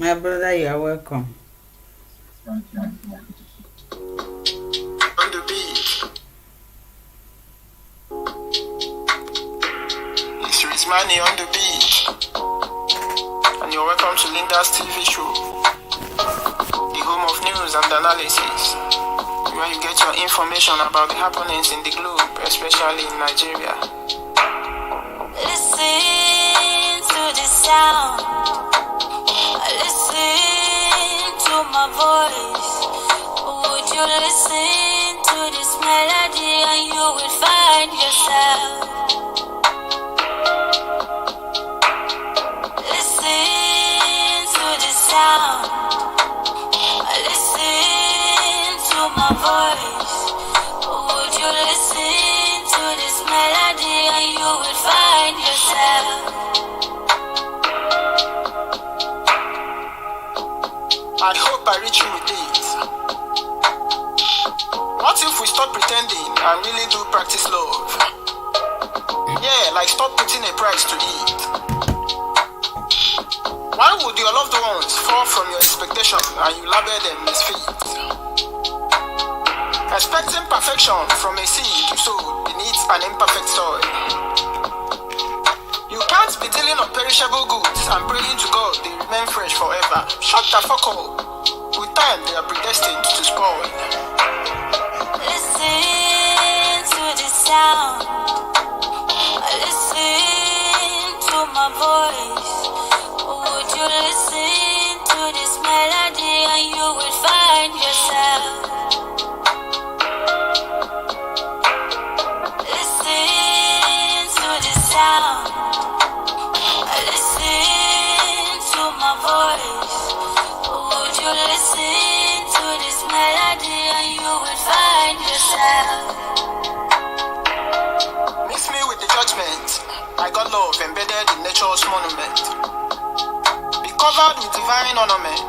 My brother, you are welcome. On the beat. It's Rizmani on the beat. And you're welcome to Linda's TV show, the home of news and analysis, where you get your information about the happenings in the globe, especially in Nigeria. Listen to the sound. Listen to my voice. Would you listen to this melody and you will find yourself? Listen to the sound. Listen to my voice. Would you listen to this melody and you will find yourself? I hope I reach you with this. What if we stop pretending and really do practice love? Yeah, like stop putting a price to it. Why would your loved ones fall from your expectation and you label them misfits? Expecting perfection from a seed you sowed beneath an imperfect soil. You can't be dealing on perishable goods and praying to God they remain fresh forever. Shut the fuck up. With time, they are predestined to spoil. Listen to the sound. Listen to my voice. Would you listen to this melody and you will find yourself? Listen to the sound. Listen to my voice. Would you listen to this melody and you will find yourself? Mix me with the judgment. I got love embedded in nature's monument. Be covered with divine ornament.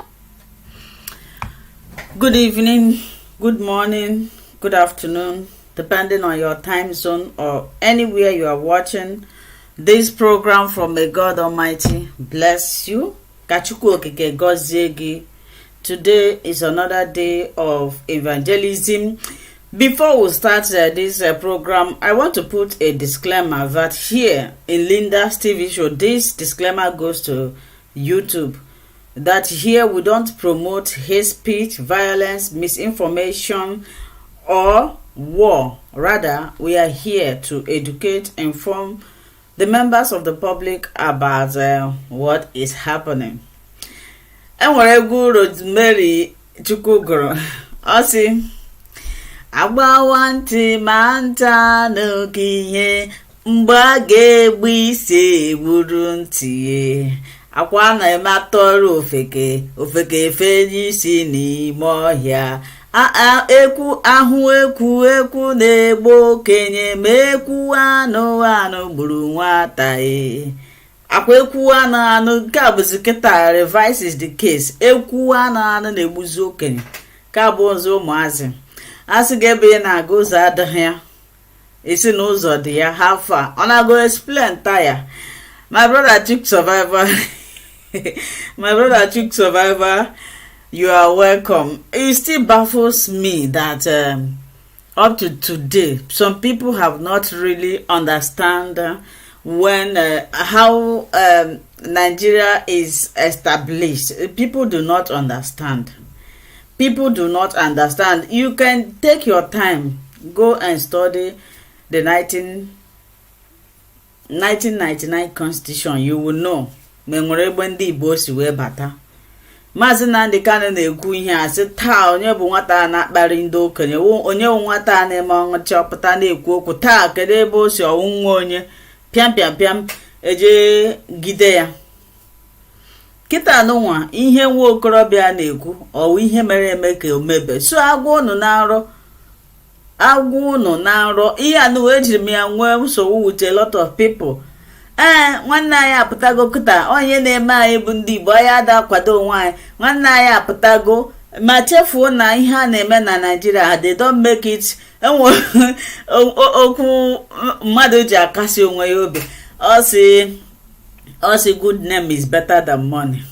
Good evening, good morning, good afternoon, depending on your time zone or anywhere you are watching this program from. May God Almighty bless you. Kachuku okike gozie gi. Today is another day of evangelism. Before we start this program, I want to put a disclaimer that here in Linda's TV show, this disclaimer goes to YouTube, that here we don't promote hate speech, violence, misinformation, or war. Rather, we are here to educate, inform the members of the public about what is happening. Enwere Rosemary Chukugoro osi agbawanti manta n'okihe mgbe a ga-egbu isi gburu ntị akwa na-eme atọrọ ofeke efe n'isi n'ime ọhịa ekwu ahụ ekwu na-egbu okenye ma ekwu anụ gburu nwata akwa ekwu anụ nke a bụzi kịta revises the case. Ekwu anụ na-egbuzi okenye ka bụ ụzọ ụmụazị asị ga-ebe na-aga ụzọ adịghị ya esi n'ụzọ dị ya hafa ọ na-go explain taya. My brother Chuk Survivor my brother Chuk Survivor, you are welcome. It still baffles me that up to today some people have not really understand when how Nigeria is established. People do not understand. You can take your time, go and study the 1999 constitution. You will know menwere egbe ndị Igbo si wee bata. Maazị Nnamdi Kanu na-ekwu ihe asị taa onye bụ nwata na-akparị ndị okenye, onye bụ nwata na-eme ọnwụchọpụta na-ekwu okwu taa kedu ebe o si ọnwụ nwa onye pịam eje gide ya. Kịta n'ụwa ihe nwa okorobịa na-ekwu ọwụ ihe mere eme ka omebe. So agwa unu na nrọ ihe anụ ejiri m ya nwee nsogbu with a lot of people. Nwanne anyị apụtago kịta onye na-eme anyị bụ ndị Igbo anyị ada akwado onwe anyị. Nwanne anyị apụtago ma chefuo na ihe a na-eme na Nigeria, they don't make it. Okwu mmadụ ji akasi onwe ya obi. Ọ sị good name is better than money.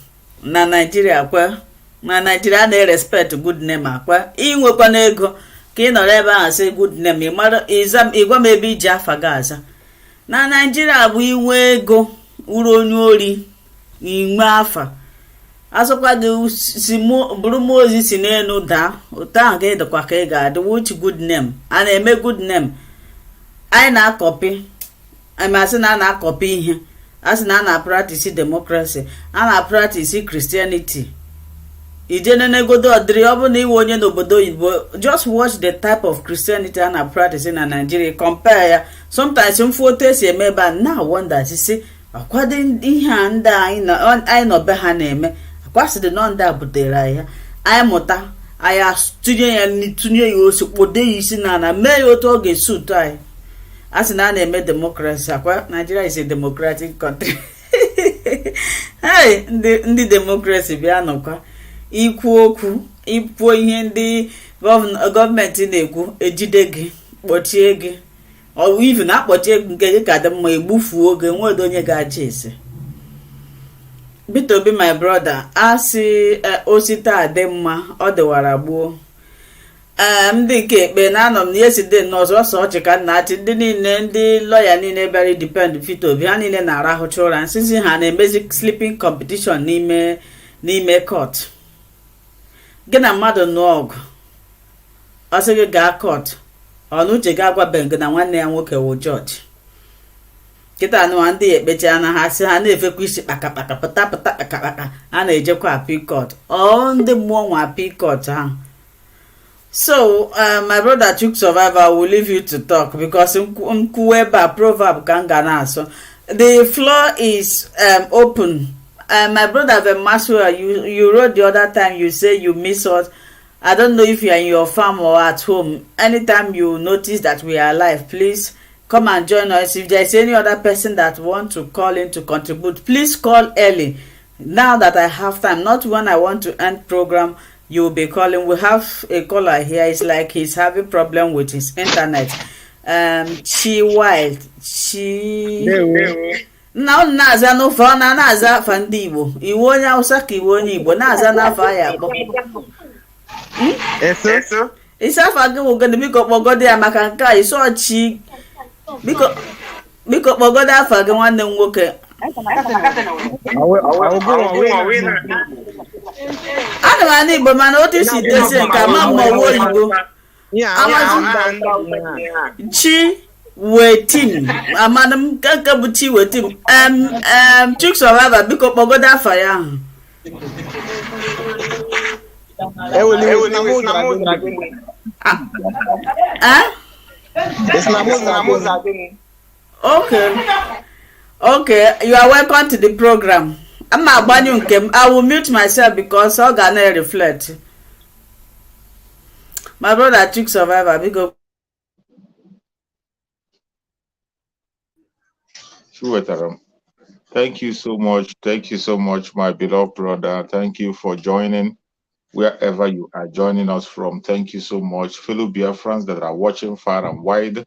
na Nigeria kwa na Nigeria na respect good name akwa inwekwa na ego ka ị nọrọ ebe ahụ sị good name ịgwa m ebe iji afa gị aza na Nigeria bụ inwe ego uru onye ori inwe afa asụkwa gị si bụrụ m ozi si n'elu daa otu ahụ ka ịdịkwa ka ị ga-adị which good name a na-eme good name anyị na-akọpi asị na a na-akọpi ihe asị na a na-practice democracy a na-practice Christianity ijene negodo ọdịrị ọ bụ na iwe onye n'obodo oyibo just watch the type of Christianity a na-practice na Nigeria compare ya sometimes mfu otu esi eme ebe a na wonder sisi akwado ihe a ndị anyị nọ be ha na-eme akwasịrị nọ ndị a butere ya anyị mụta anyị tụnye ya osi kpode ya isi na mee ya otu ọ ga-esi ụtọ anyị a sị na a na-eme democracy akwa Nigeria is a democratic country hey ndị democracy bịa nọkwa ikwu okwu ipuo ihe ndị gọọmenti na-ekwu ejide gị kpọchie gị ọwụ ivu na akpọchie nke gị ka dị mma egbufuo oge nwedo onye ga-achị ese B0MB my brother asị osita adị mma ọ dịwara gboo ndị nke ekpe na-anọ m yesterday n'ọzọ ọsọ ọchị ka na-achị ndị niile ndị lọya niile bịara depend B0MB ha niile na-arahụcha ụra nsịsị ha na-emezi sleeping competition n'ime court gị na mmadụ nụọ ọgụ ọ sị gị gaa court ọnụuche ga-agwabeghị gị na nwanne ya nwoke wụ judge kịta anụwa ndị ekpecha na ha sị ha na-efekwa isi kpakakpaka pụtapụta kpakakpaka a na-ejekwa appeal court ndị mmụọ nwa appeal court ahụ. So my brother Chuk Survivor will leave you to talk because proverb so the floor is open. My brother Vemasua, you wrote the other time, you say you miss us. I don't know if you are in your farm or at home. Anytime you notice that we are alive, please come and join us. If there is any other person that want to call in to contribute, please call early. Now that I have time, not when I want to end program, you will be calling. We have a caller here. It's like he's having problem with his internet. Now naza no fa na naza fa ndị Igbo. Iwu onye Hausa ka iwu onye Igbo naza na fa ya akpọ. Eso. Isa fa gị wugodi biko kpọgodi ya maka nke a iso ọchị. Biko kpọgodi afa gị nwanne m nwoke. Ana m ana Igbo mana otu si desi nke ama mmọnwụ oyibo chi wetin amana m nke bụ chi wetin Chuk Survivor biko kpọgodo afa ya ahụ Okay, you are welcome to the program. I will mute myself because I'm gonna reflect. My brother Chuk Survivor, because sure. Thank you so much. Thank you so much, my beloved brother. Thank you for joining wherever you are joining us from. Thank you so much, fellow Biafrans that are watching far and wide.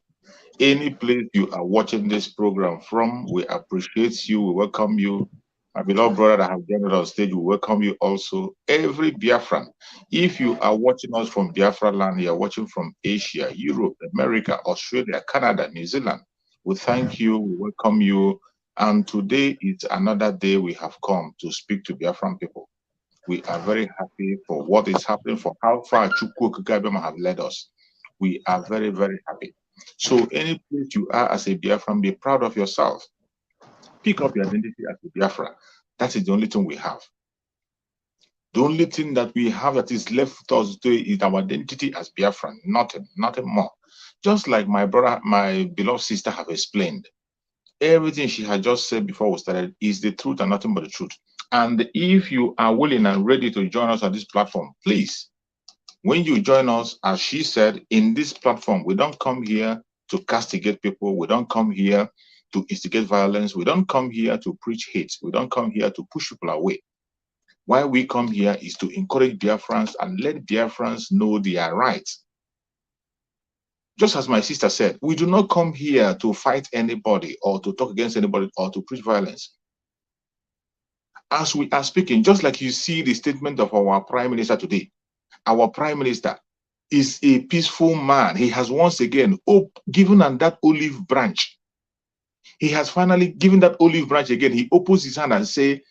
Any place you are watching this program from, we appreciate you. We welcome you. My beloved brother that have joined us on stage, we welcome you also. Every Biafran. If you are watching us from Biafra land, you are watching from Asia, Europe, America, Australia, Canada, New Zealand, we thank you. We welcome you. And today is another day we have come to speak to Biafran people. We are very happy for what is happening, for how far Chukwu Kagabema have led us. We are very, very happy. So any place you are as a Biafran, be proud of yourself. Pick up your identity as a Biafra. That is the only thing we have. The only thing that we have that is left with us today is our identity as Biafran. Nothing more. Just like my brother, my beloved sister have explained. Everything she had just said before we started is the truth and nothing but the truth. And if you are willing and ready to join us on this platform, please, when you join us, as she said, in this platform, we don't come here to castigate people. We don't come here to instigate violence. We don't come here to preach hate. We don't come here to push people away. Why we come here is to encourage Biafrans and let Biafrans know their rights. Just as my sister said, we do not come here to fight anybody or to talk against anybody or to preach violence. As we are speaking, just like you see the statement of our Prime Minister today, our Prime Minister is a peaceful man. He has once again given on that olive branch. He has finally given that olive branch again. He opens his hand and say,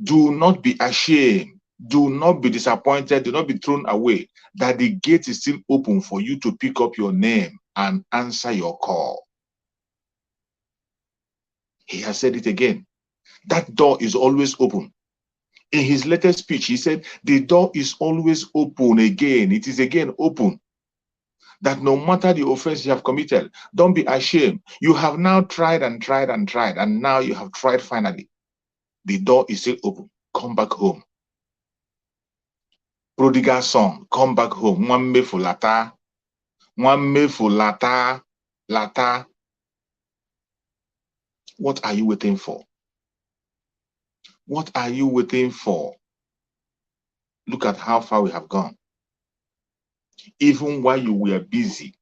do not be ashamed. Do not be disappointed. Do not be thrown away. That the gate is still open for you to pick up your name and answer your call. He has said it again. That door is always open. In his latest speech, he said, the door is always open again. It is again open. That no matter the offense you have committed, don't be ashamed. You have now tried and tried and tried, and now you have tried finally. The door is still open. Come back home. Prodigal son, come back home. Nnamdi Fulata. Nnamdi Fulata. Lata. What are you waiting for? What are you waiting for? Look at how far we have gone. Even while you were busy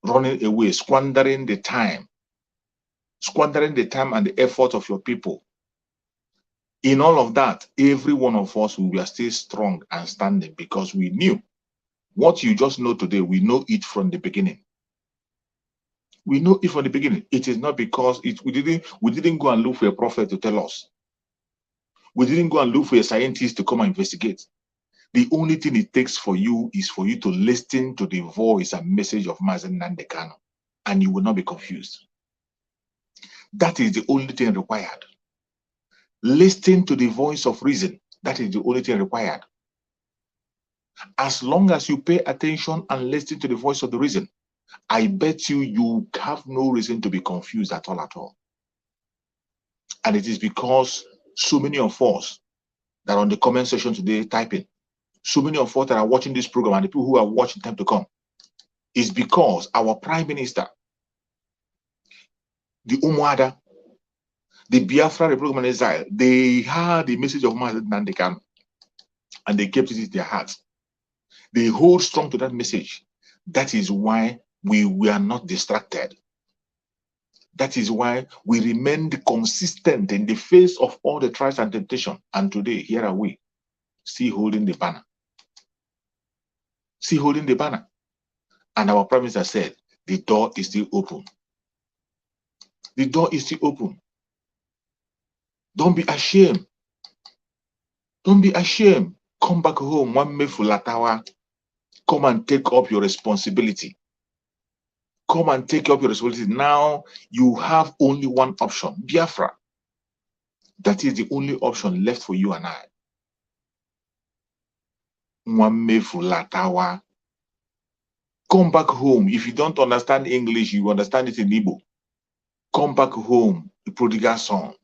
running away, squandering the time and the effort of your people. In all of that, every one of us, we were still strong and standing because we knew what you just know today. We know it from the beginning. We know it from the beginning. It is not because we didn't go and look for a prophet to tell us. We didn't go and look for a scientist to come and investigate. The only thing it takes for you is for you to listen to the voice and message of Nnamdi Kanu, and you will not be confused. That is the only thing required. Listen to the voice of reason. That is the only thing required. As long as you pay attention and listen to the voice of the reason, I bet you have no reason to be confused at all. And it is because so many of us that are on the comment section today typing, so many of us that are watching this program and the people who are watching time to come, is because our Prime Minister, the Umuada, the Biafra Republic of Exile, they heard the message of Nnamdi Kanu and they kept it in their hearts. They hold strong to that message. That is why we were not distracted. That is why we remained consistent in the face of all the trials and temptation. And today, here are we, still holding the banner. Still holding the banner. And our Prime Minister said, the door is still open. The door is still open. Don't be ashamed. Don't be ashamed. Come back home. Nnamdi Fulata. Come and take up your responsibility. Come and take up your responsibility. Now you have only one option, Biafra. That is the only option left for you and I. Nnamdi Fulata. Come back home. If you don't understand English, you understand it in Igbo. Come back home, the prodigal son.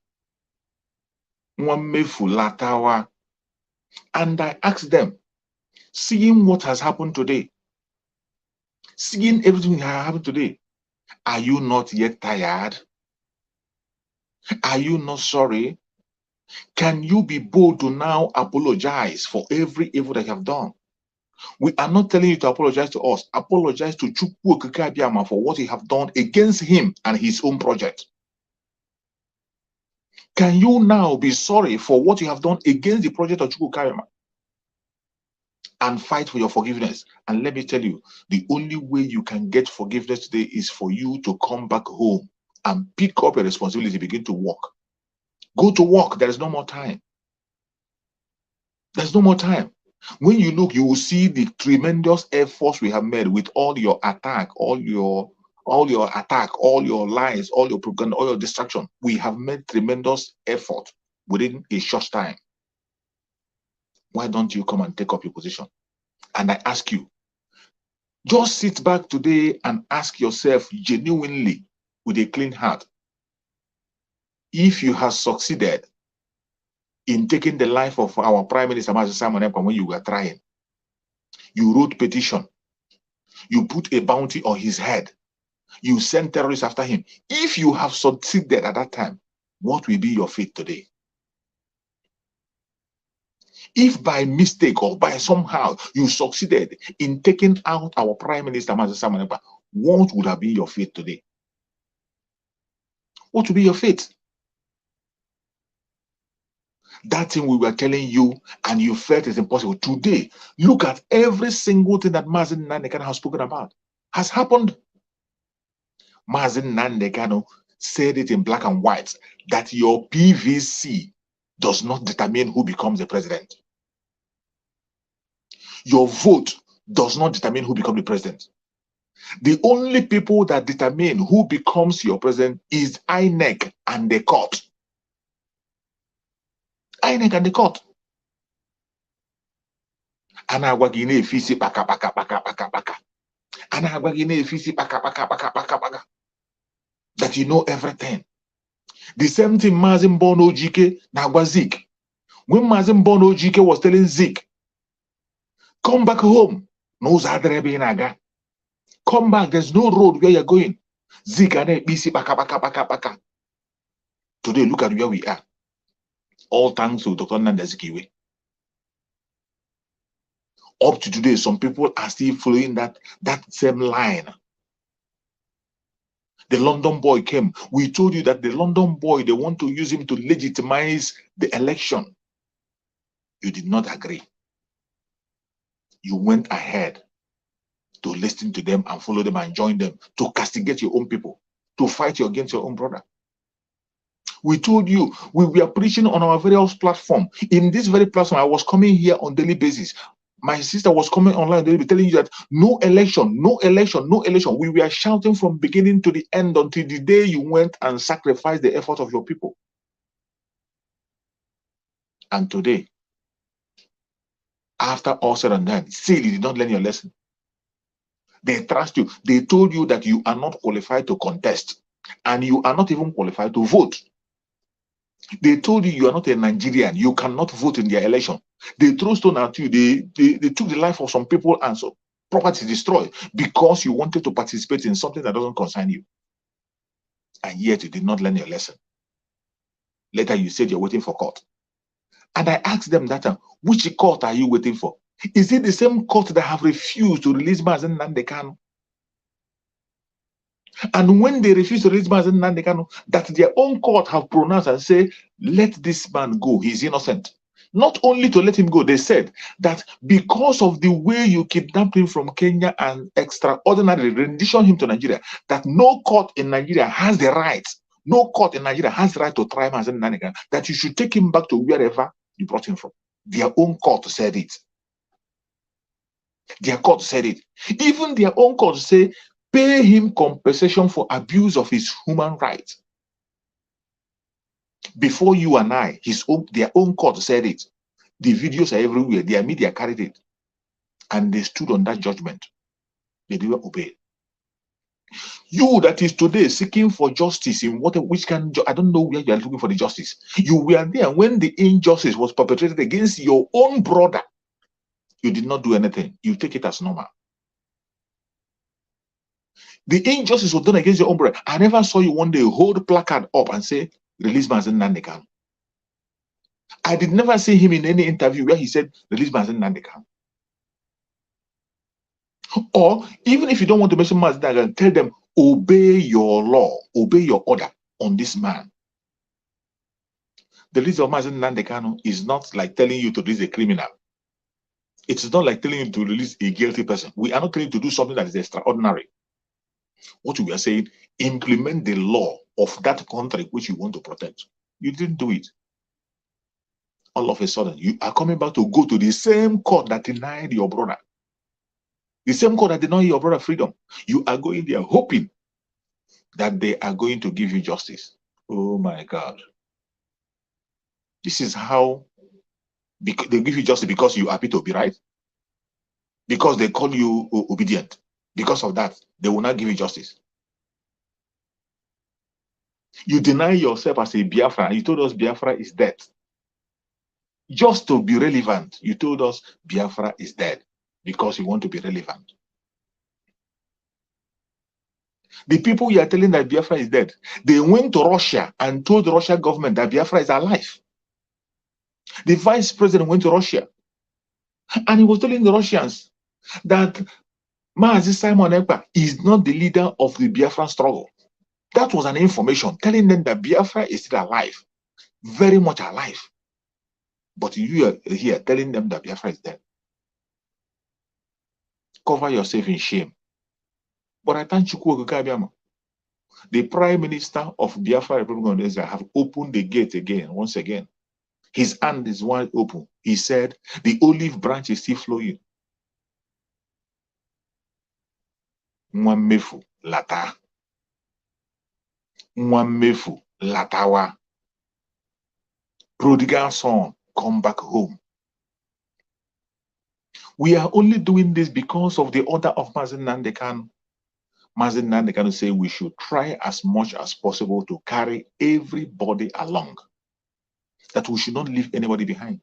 Nnamdi Fulata. And I asked them, seeing what has happened today, seeing everything that has happened today, are you not yet tired? Are you not sorry? Can you be bold to now apologize for every evil that you have done? We are not telling you to apologize to us. Apologize to Chukwu Okike Abiama for what you have done against him and his own project. Can you now be sorry for what you have done against the project of Chukwu Okike Abiama and fight for your forgiveness? And let me tell you, the only way you can get forgiveness today is for you to come back home and pick up your responsibility, begin to work. Go to work. There is no more time. There's no more time. When you look, you will see the tremendous efforts we have made with all your attack, all your attack, all your lies, all your propaganda, all your distraction. We have made tremendous effort within a short time. Why don't you come and take up your position? And I ask you, just sit back today and ask yourself genuinely with a clean heart, if you have succeeded in taking the life of our Prime Minister Simon Ekpa when you were trying. You wrote petition. You put a bounty on his head. You sent terrorists after him. If you have succeeded at that time, what will be your fate today? If by mistake or by somehow you succeeded in taking out our Prime Minister Simon Ekpa, what would have been your fate today? What would be your fate? That thing we were telling you and you felt it's impossible. Today, look at every single thing that Mazen Nnamdi Kanu has spoken about. Has happened. Mazen Nnamdi Kanu said it in black and white that your PVC does not determine who becomes the president. Your vote does not determine who becomes the president. The only people that determine who becomes your president is INEC and the court. INEC and the court. Anagwagine efisi paka paka paka paka paka. Anagwagine efisi paka paka paka paka paka. That you know everything. The same thing Mazin Bono Jike Nagwa Zik. When Mazin Bono Jike was telling Zik, come back home. No Zadrebe Naga. Come back, there's no road where you're going. Zik and BC paka paka paka paka. Today, look at where we are. All thanks to Dr. Nnamdi Azikiwe. Up to today, some people are still following that same line. The London boy came. We told you that the London boy, they want to use him to legitimize the election. You did not agree. You went ahead to listen to them and follow them and join them, to castigate your own people, to fight you against your own brother. We told you, we were preaching on our various platform. In this very platform, I was coming here on daily basis. My sister was coming online daily, telling you that no election, no election, no election. We were shouting from beginning to the end until the day you went and sacrificed the effort of your people. And today, after all said and done, still you did not learn your lesson. They trust you. They told you that you are not qualified to contest, and you are not even qualified to vote. They told you are not a Nigerian. You cannot vote in their election. They threw stone at you. They took the life of some people and so property destroyed because you wanted to participate in something that doesn't concern you. And yet you did not learn your lesson. Later you said you're waiting for court. And I asked them that time, which court are you waiting for? Is it the same court that have refused to release Mazen Nnamdi Kanu? And when they refuse to release Mazen Nnamdi Kanu, that their own court have pronounced and say, let this man go, he's innocent. Not only to let him go, they said that because of the way you kidnapped him from Kenya and extraordinarily rendition him to Nigeria, that no court in Nigeria has the right, no court in Nigeria has the right to try Mazen Nnamdi Kanu, that you should take him back to wherever you brought him from. Their own court said it. Their court said it. Even their own court say, pay him compensation for abuse of his human rights. Before you and I, their own court said it. The videos are everywhere. Their media carried it. And they stood on that judgment. They didn't obey. You that is today seeking for justice in which kind, I don't know where you are looking for the justice. You were there when the injustice was perpetrated against your own brother. You did not do anything. You take it as normal. The injustice was done against your own brother. I never saw you one day hold placard up and say, release Mazen Nnamdi Kanu. I did never see him in any interview where he said, release Mazen Nnamdi Kanu. Or even if you don't want to mention Mazen Nnamdi Kanu, tell them, obey your law, obey your order on this man. The release of Mazen Nnamdi Kanu is not like telling you to release a criminal. It is not like telling you to release a guilty person. We are not telling you to do something that is extraordinary. What we are saying, implement the law of that country which you want to protect. You didn't do it. All of a sudden, you are coming back to go to the same court that denied your brother. The same court that denied your brother freedom. You are going there hoping that they are going to give you justice. Oh my God. This is how they give you justice because you are happy to be right. Because they call you obedient. Because of that, they will not give you justice. You deny yourself as a Biafra. You told us Biafra is dead. Just to be relevant, you told us Biafra is dead because you want to be relevant. The people you are telling that Biafra is dead, they went to Russia and told the Russian government that Biafra is alive. The vice president went to Russia and he was telling the Russians that Mazi Simon Ekpa is not the leader of the Biafran struggle. That was an information telling them that Biafra is still alive, very much alive. But you are here telling them that Biafra is dead. Cover yourself in shame. But I thank Chukwu Okeke, the Prime Minister of Biafra Republic of Israel, have opened the gate again, once again. His hand is wide open. He said, the olive branch is still flowing. Mwamefu lata. Mwamefu latawa. Prodigal son, come back home. We are only doing this because of the order of Nnamdi Kanu. Nnamdi Kanu say we should try as much as possible to carry everybody along. That we should not leave anybody behind.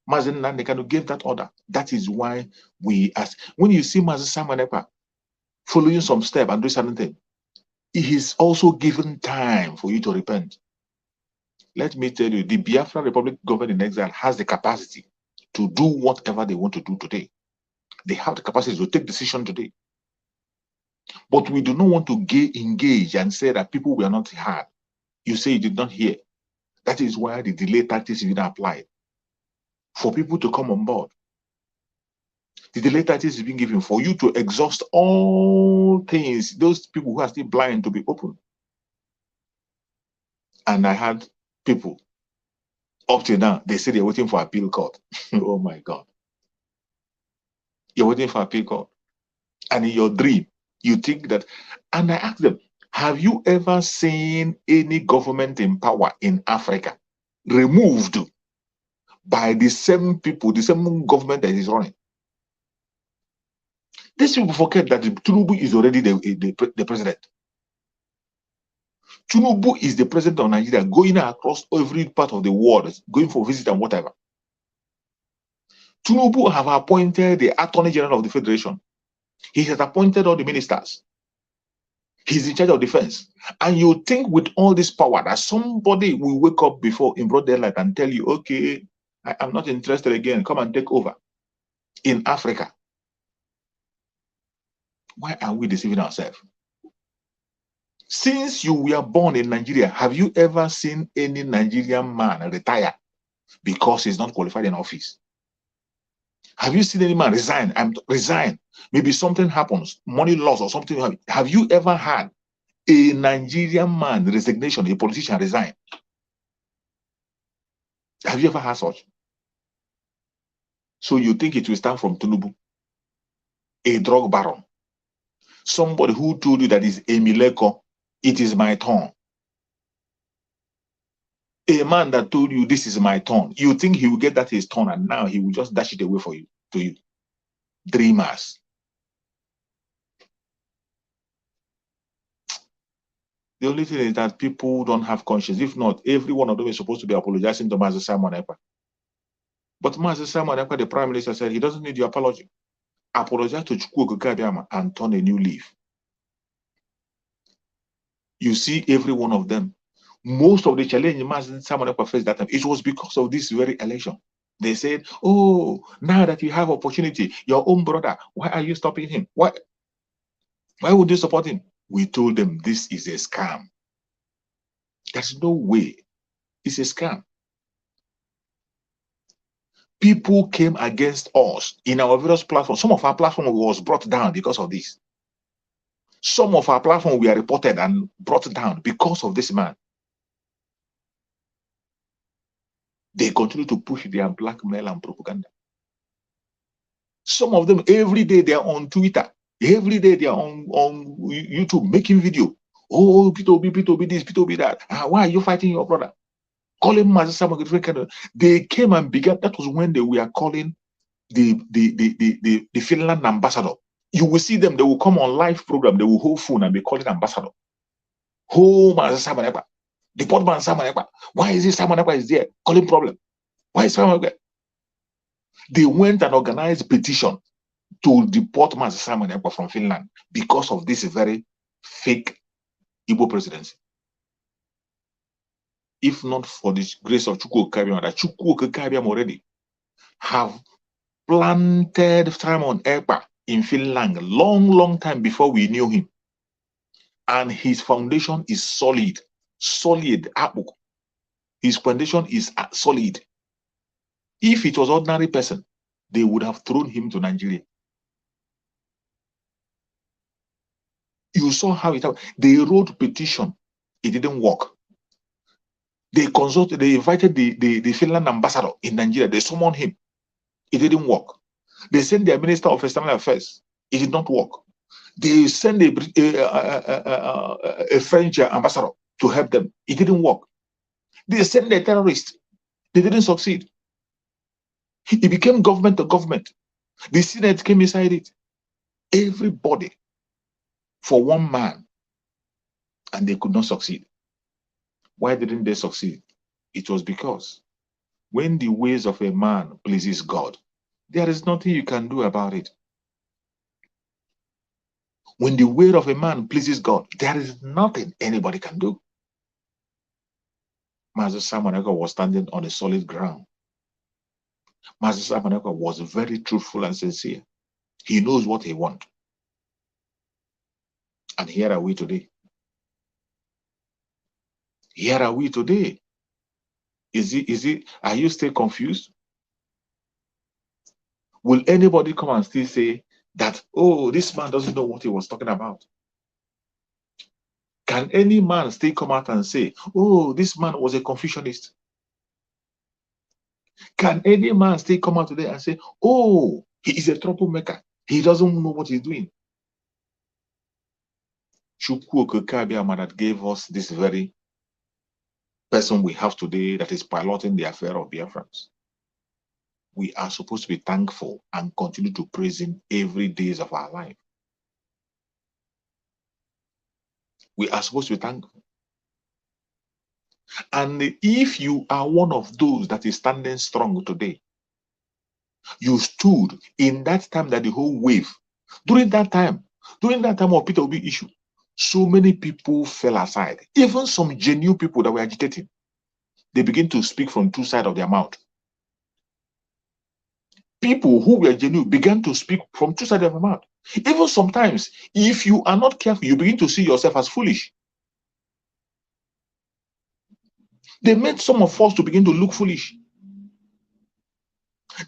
Nnamdi Kanu gave that order. That is why we ask. When you see Simon Ekpa following some step and do certain thing, he is also given time for you to repent. Let me tell you, the Biafra Republic government in exile has the capacity to do whatever they want to do today. They have the capacity to take decision today. But we do not want to engage and say that people were not heard. You say you did not hear. That is why the delay tactics is being applied. For people to come on board. The delay tactics is being given for you to exhaust all things, those people who are still blind to be open. And I had people, up to now, they say they're waiting for appeal court. Oh my God. You're waiting for appeal court. And in your dream, you think that, and I asked them, have you ever seen any government in power in Africa removed by the same people, the same government that is running? These people forget that Tinubu is already the president. Tinubu is the president of Nigeria, going across every part of the world, going for visit and whatever. Tinubu have appointed the Attorney General of the Federation. He has appointed all the ministers. He's in charge of defense. And you think with all this power that somebody will wake up before in broad daylight and tell you, okay, I'm not interested again, come and take over in Africa. Why are we deceiving ourselves? Since you were born in Nigeria, have you ever seen any Nigerian man retire because he's not qualified in office? Have you seen any man resign? Maybe something happens, money loss or something. Have you ever had a Nigerian man resignation, a politician resign? Have you ever had such? So you think it will stand from Tinubu, a drug baron, somebody who told you that is Emileko, it is my turn. A man that told you this is my turn, you think he will get that his turn and now he will just dash it away for you, to you. Dreamers. The only thing is that people don't have conscience. If not, every one of them is supposed to be apologizing to Master Simon Ekpa. But Master Simon Ekpa, the Prime Minister, said he doesn't need your apology. Apologize to Chukwu Okeke and turn a new leaf. You see every one of them. Most of the challenge Master Simon Ekpa faced that time, it was because of this very election. They said, oh, now that you have opportunity, your own brother, why are you stopping him? Why would you support him? We told them this is a scam. There's no way. It's a scam. People came against us in our various platforms. Some of our platforms was brought down because of this. Some of our platforms were reported and brought down because of this man. They continue to push their blackmail and propaganda. Some of them, every day they are on Twitter. Every day they are on YouTube making video. Oh, P2B this, P2B that. Why are you fighting your brother? Calling Master. They came and began. That was when they were calling the Finland ambassador. You will see them. They will come on live program. They will hold phone and be calling ambassador. Oh, Master Simon Ekpa. Deport man Simon Ekpa. Why is this Simon Ekpa is there? Calling problem. Why is Simon Ekpa? They went and organized petition to deport Master Simon Ekpa from Finland because of this very fake Igbo presidency. If not for the grace of Chukwu Okeke, that Chukwu Okeke already have planted Simon Ekpa in Finland long time before we knew him. And his foundation is solid. His foundation is solid. If it was ordinary person, they would have thrown him to Nigeria. You saw how it happened. They wrote petition. It didn't work. They consulted, they invited the Finland ambassador in Nigeria. They summoned him. It didn't work. They sent their minister of external affairs. It did not work. They sent a French ambassador to help them. It didn't work. They sent a terrorist. They didn't succeed. It became government to government. The Senate came inside it. Everybody for one man, and they could not succeed. Why didn't they succeed? It was because when the ways of a man pleases God, there is nothing you can do about it. When the way of a man pleases God, there is nothing anybody can do. Master Simon Ekpa was standing on a solid ground. Master Simon Ekpa was very truthful and sincere. He knows what he wants. And here are we today. Here are we today. Are you still confused? Will anybody come and still say that, oh, this man doesn't know what he was talking about? Can any man still come out and say, oh, this man was a Confucianist? Can any man still come out today and say, oh, he is a troublemaker? He doesn't know what he's doing. Chukwu Okeke that gave us this very person we have today that is piloting the affair of Biafrans. We are supposed to be thankful and continue to praise him every day of our life. We are supposed to be thankful. And if you are one of those that is standing strong today, you stood in that time that the whole wave, during that time of Peter Obi issue, so many people fell aside. Even some genuine people that were agitating, they begin to speak from two sides of their mouth. People who were genuine began to speak from two sides of their mouth. Even sometimes, if you are not careful, you begin to see yourself as foolish. They made some of us to begin to look foolish.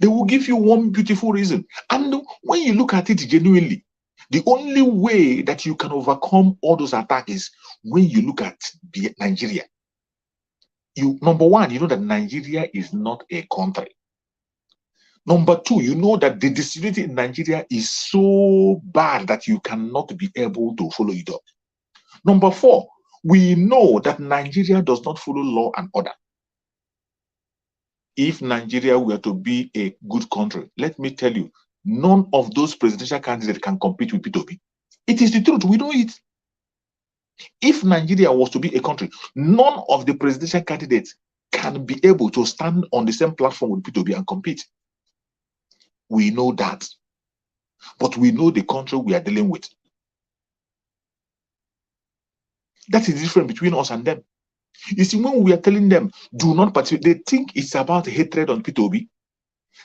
They will give you one beautiful reason. And when you look at it genuinely, the only way that you can overcome all those attacks is when you look at Nigeria. Number one, you know that Nigeria is not a country. Number two, you know that the disability in Nigeria is so bad that you cannot be able to follow it up. Number four, we know that Nigeria does not follow law and order. If Nigeria were to be a good country, let me tell you, none of those presidential candidates can compete with Peter Obi. It is the truth. We know it. If Nigeria was to be a country, none of the presidential candidates can be able to stand on the same platform with Peter Obi and compete. We know that. But we know the country we are dealing with. That is the difference between us and them. You see, when we are telling them, do not participate, they think it's about hatred on Peter Obi.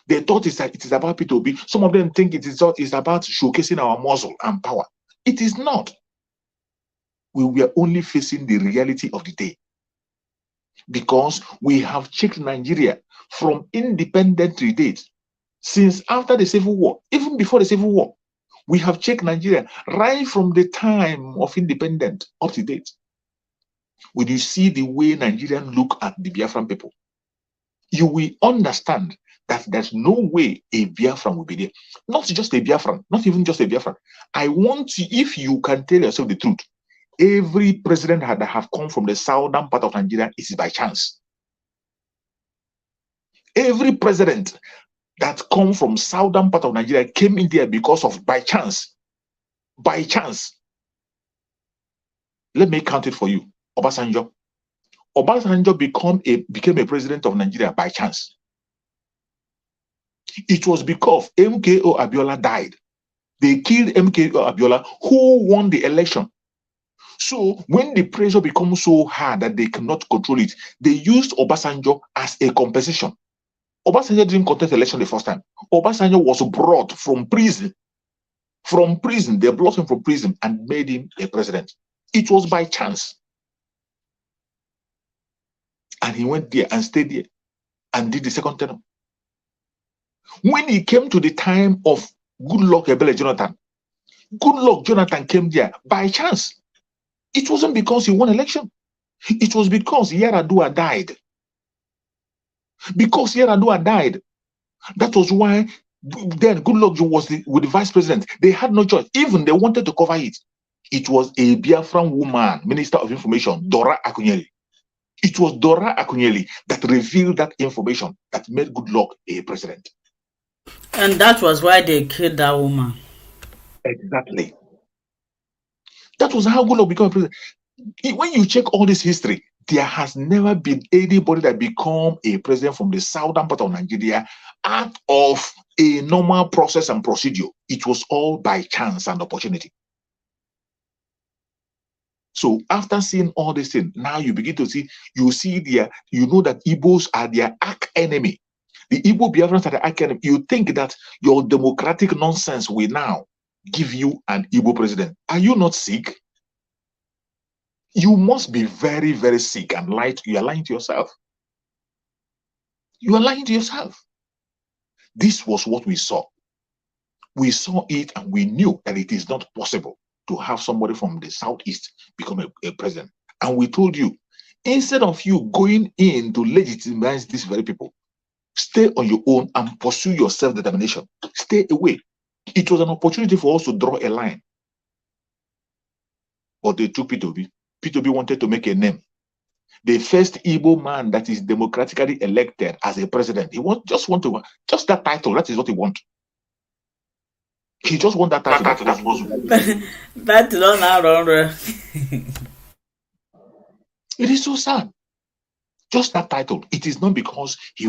They thought it is about Peter Obi. Some of them think it is about showcasing our muscle and power. It is not. We were only facing the reality of the day. Because we have checked Nigeria from independent date. Since after the Civil War, even before the Civil War, we have checked Nigeria right from the time of independence up to date. When you see the way Nigerians look at the Biafran people, you will understand that there's no way a Biafran will be there. Not just a Biafran, not even just a Biafran. I want you, if you can tell yourself the truth, every president that have come from the southern part of Nigeria is by chance. Every president that come from southern part of Nigeria came in there because of by chance. By chance. Let me count it for you. Obasanjo. Obasanjo became a president of Nigeria by chance. It was because MKO Abiola died. They killed MKO Abiola, who won the election. So when the pressure becomes so hard that they cannot control it, they used Obasanjo as a compensation. Obasanjo didn't contest the election the first time. Obasanjo was brought from prison. From prison, they brought him from prison and made him a president. It was by chance. And he went there and stayed there and did the second term. When he came to the time of Goodluck Ebele Jonathan, Goodluck Jonathan came there by chance. It wasn't because he won election. It was because Yaradua died. Because Yaradua died. That was why then Goodluck was with the vice president. They had no choice. Even they wanted to cover it. It was a Biafran woman, Minister of Information, Dora Akunyeli. It was Dora Akunyeli that revealed that information that made Goodluck a president. And that was why they killed that woman. Exactly. That was how Goodluck became a president. When you check all this history, there has never been anybody that become a president from the southern part of Nigeria out of a normal process and procedure. It was all by chance and opportunity. So after seeing all these things, now you begin to see, you know that Igbos are their arch enemy. The Igbo Biafrans are the arch enemy. You think that your democratic nonsense will now give you an Igbo president. Are you not sick? You must be very, very sick and you are lying to yourself. You are lying to yourself. This was what we saw. We saw it and we knew that it is not possible to have somebody from the southeast become a president. And we told you, instead of you going in to legitimize these very people, stay on your own and pursue your self-determination. Stay away. It was an opportunity for us to draw a line. But they took P2B. P2B wanted to make a name. The first Igbo man that is democratically elected as a president. He just that title. That is what he wants. He just want that title. That's not wrong. It is so sad. Just that title. It is not because he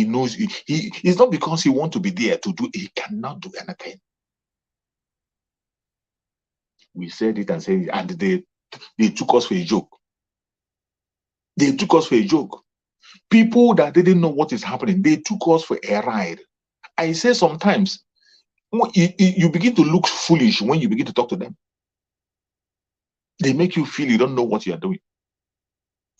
knows it's not because he wants to be there to do. He cannot do anything. We said it and said it, and they took us for a joke. They took us for a joke. People that didn't know what is happening, they took us for a ride. I say sometimes you begin to look foolish when you begin to talk to them. They make you feel you don't know what you are doing.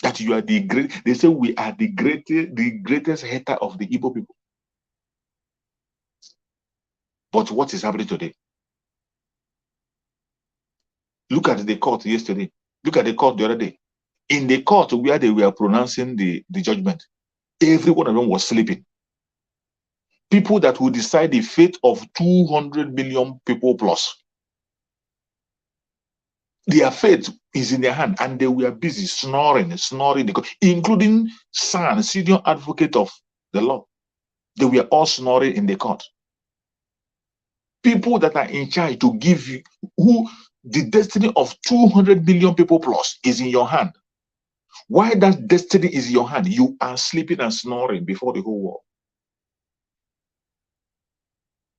That you are the great. They say we are the greatest hater of the Igbo people. But what is happening today? Look at the court yesterday. Look at the court the other day. In the court where they were pronouncing the judgment, every one of them was sleeping. People that will decide the fate of 200 million people plus. Their fate is in their hand, and they were busy snoring, including San, senior advocate of the law. They were all snoring in the court. People that are in charge to give you, who the destiny of 200 million people plus is in your hand. Why that destiny is in your hand? You are sleeping and snoring before the whole world.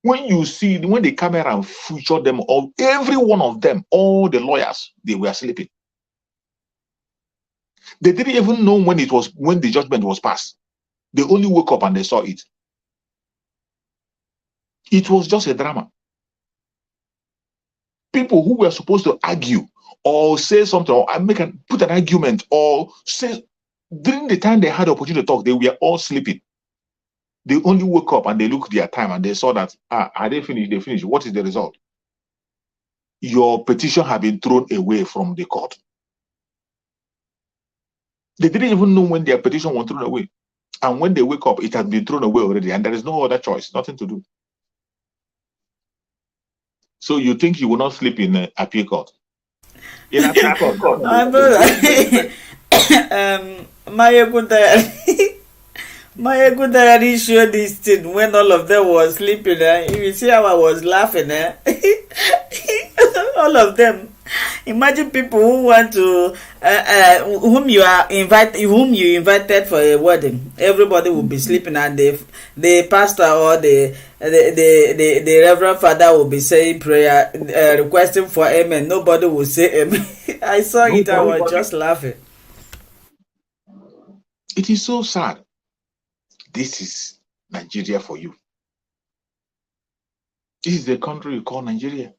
When the camera featured them all, every one of them, all the lawyers, they were sleeping. They didn't even know when the judgment was passed. They only woke up and they saw it. It was just a drama. People who were supposed to argue or say something or put an argument or say, during the time they had the opportunity to talk, they were all sleeping. They only woke up and they looked at their time and they saw that, are they finished? They finished. What is the result? Your petition had been thrown away from the court. They didn't even know when their petition was thrown away. And when they wake up, it had been thrown away already. And there is no other choice, nothing to do. So you think you will not sleep in appeal court? In appeal court. I know that. My good daddy showed this thing when all of them was sleeping. If you see how I was laughing, all of them. Imagine people who want to, whom you invited for a wedding. Everybody will be sleeping, and the pastor or the reverend father will be saying prayer, requesting for amen. Nobody will say amen. I saw it. I was just laughing. It is so sad. This is Nigeria for you. This is the country you call Nigeria.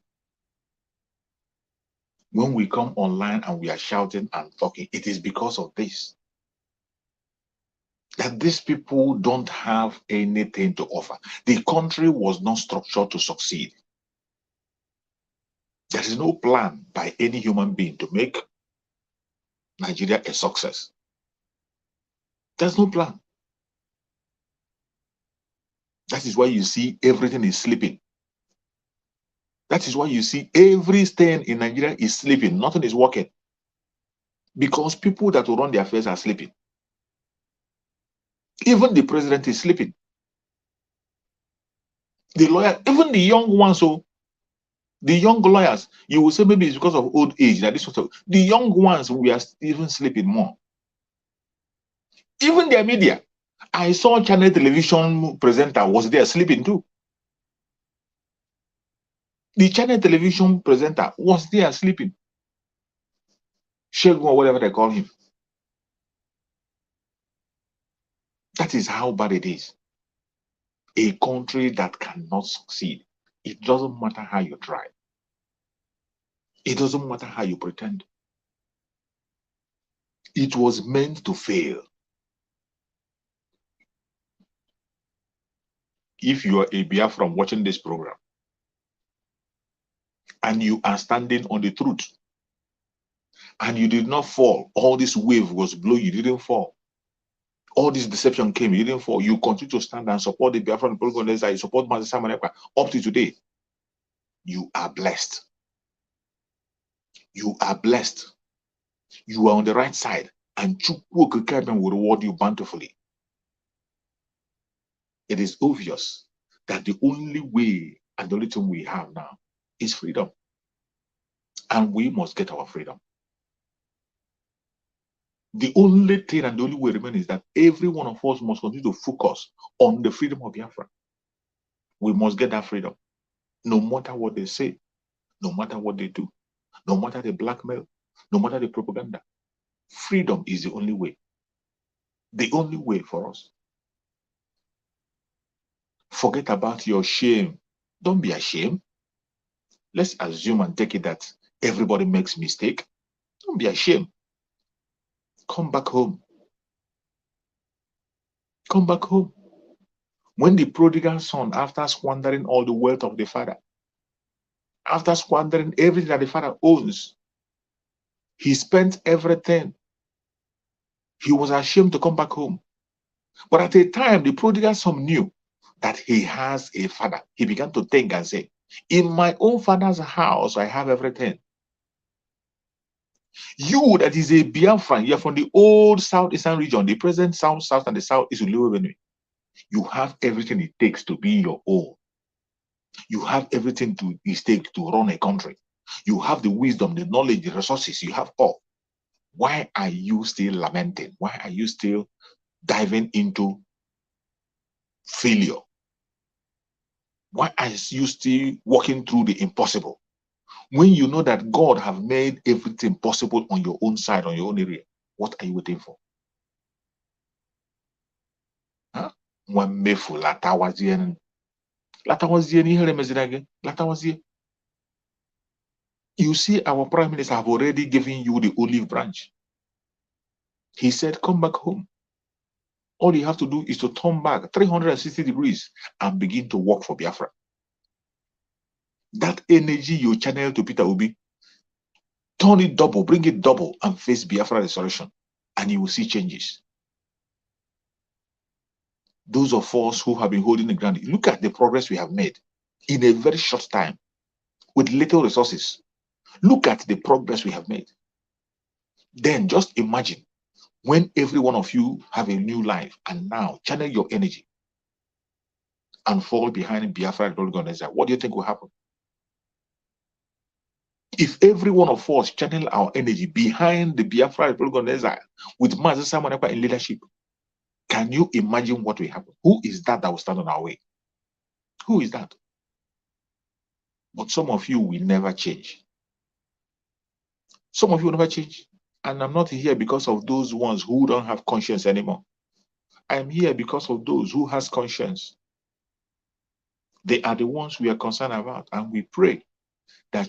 When we come online and we are shouting and talking, it is because of this. that these people don't have anything to offer. The country was not structured to succeed. There is no plan by any human being to make Nigeria a success. There's no plan. That is why you see everything is sleeping. That is why you see every stain in Nigeria is sleeping. Nothing is working. Because people that will run their affairs are sleeping. Even the president is sleeping. The lawyer, even the young ones, so the young lawyers, you will say maybe it's because of old age that this sort of the young ones we are even sleeping more. Even their media. I saw channel television presenter was there sleeping too. The channel television presenter was there sleeping. Shegun or whatever they call him. That is how bad it is. A country that cannot succeed. It doesn't matter how you try. It doesn't matter how you pretend. It was meant to fail. If you are a Biafran watching this program and you are standing on the truth and you did not fall, all this wave was blowing, you didn't fall. All this deception came, you didn't fall. You continue to stand and support the Biafran program, you support Master Samanekwa up to today. You are blessed. You are blessed. You are on the right side, and Chukwu will reward you bountifully. It is obvious that the only way and the only thing we have now is freedom. And we must get our freedom. The only thing and the only way remains is that every one of us must continue to focus on the freedom of Biafra. We must get that freedom. No matter what they say, no matter what they do, no matter the blackmail, no matter the propaganda. Freedom is the only way. The only way for us. Forget about your shame. Don't be ashamed. Let's assume and take it that everybody makes mistake. Don't be ashamed. Come back home. Come back home. When the prodigal son, after squandering all the wealth of the father, after squandering everything that the father owns, he spent everything. He was ashamed to come back home. But at a time, the prodigal son knew that he has a father. He began to think and say, in my own father's house, I have everything. You that is a Biafran, you're from the old southeastern region, the present south, and the southeast of Benue. You have everything it takes to be your own. You have everything it takes to run a country. You have the wisdom, the knowledge, the resources. You have all. Why are you still lamenting? Why are you still diving into failure? Why are you still walking through the impossible? When you know that God have made everything possible on your own side, on your own area, what are you waiting for? Huh? You see, our prime minister have already given you the olive branch. He said, come back home. All you have to do is to turn back 360 degrees and begin to work for Biafra. That energy you channel to Peter Obi, turn it double, bring it double, and face Biafra restoration, and you will see changes. Those of us who have been holding the ground, look at the progress we have made in a very short time with little resources. Look at the progress we have made. Then just imagine when every one of you have a new life and now channel your energy and fall behind Biafra organizer. What do you think will happen? If every one of us channel our energy behind the Biafra organizer with Mazi Samanekwa in leadership, can you imagine what will happen? Who is that will stand on our way? Who is that? But some of you will never change. Some of you will never change. And I'm not here because of those ones who don't have conscience anymore. I'm here because of those who has conscience. They are the ones we are concerned about. And we pray that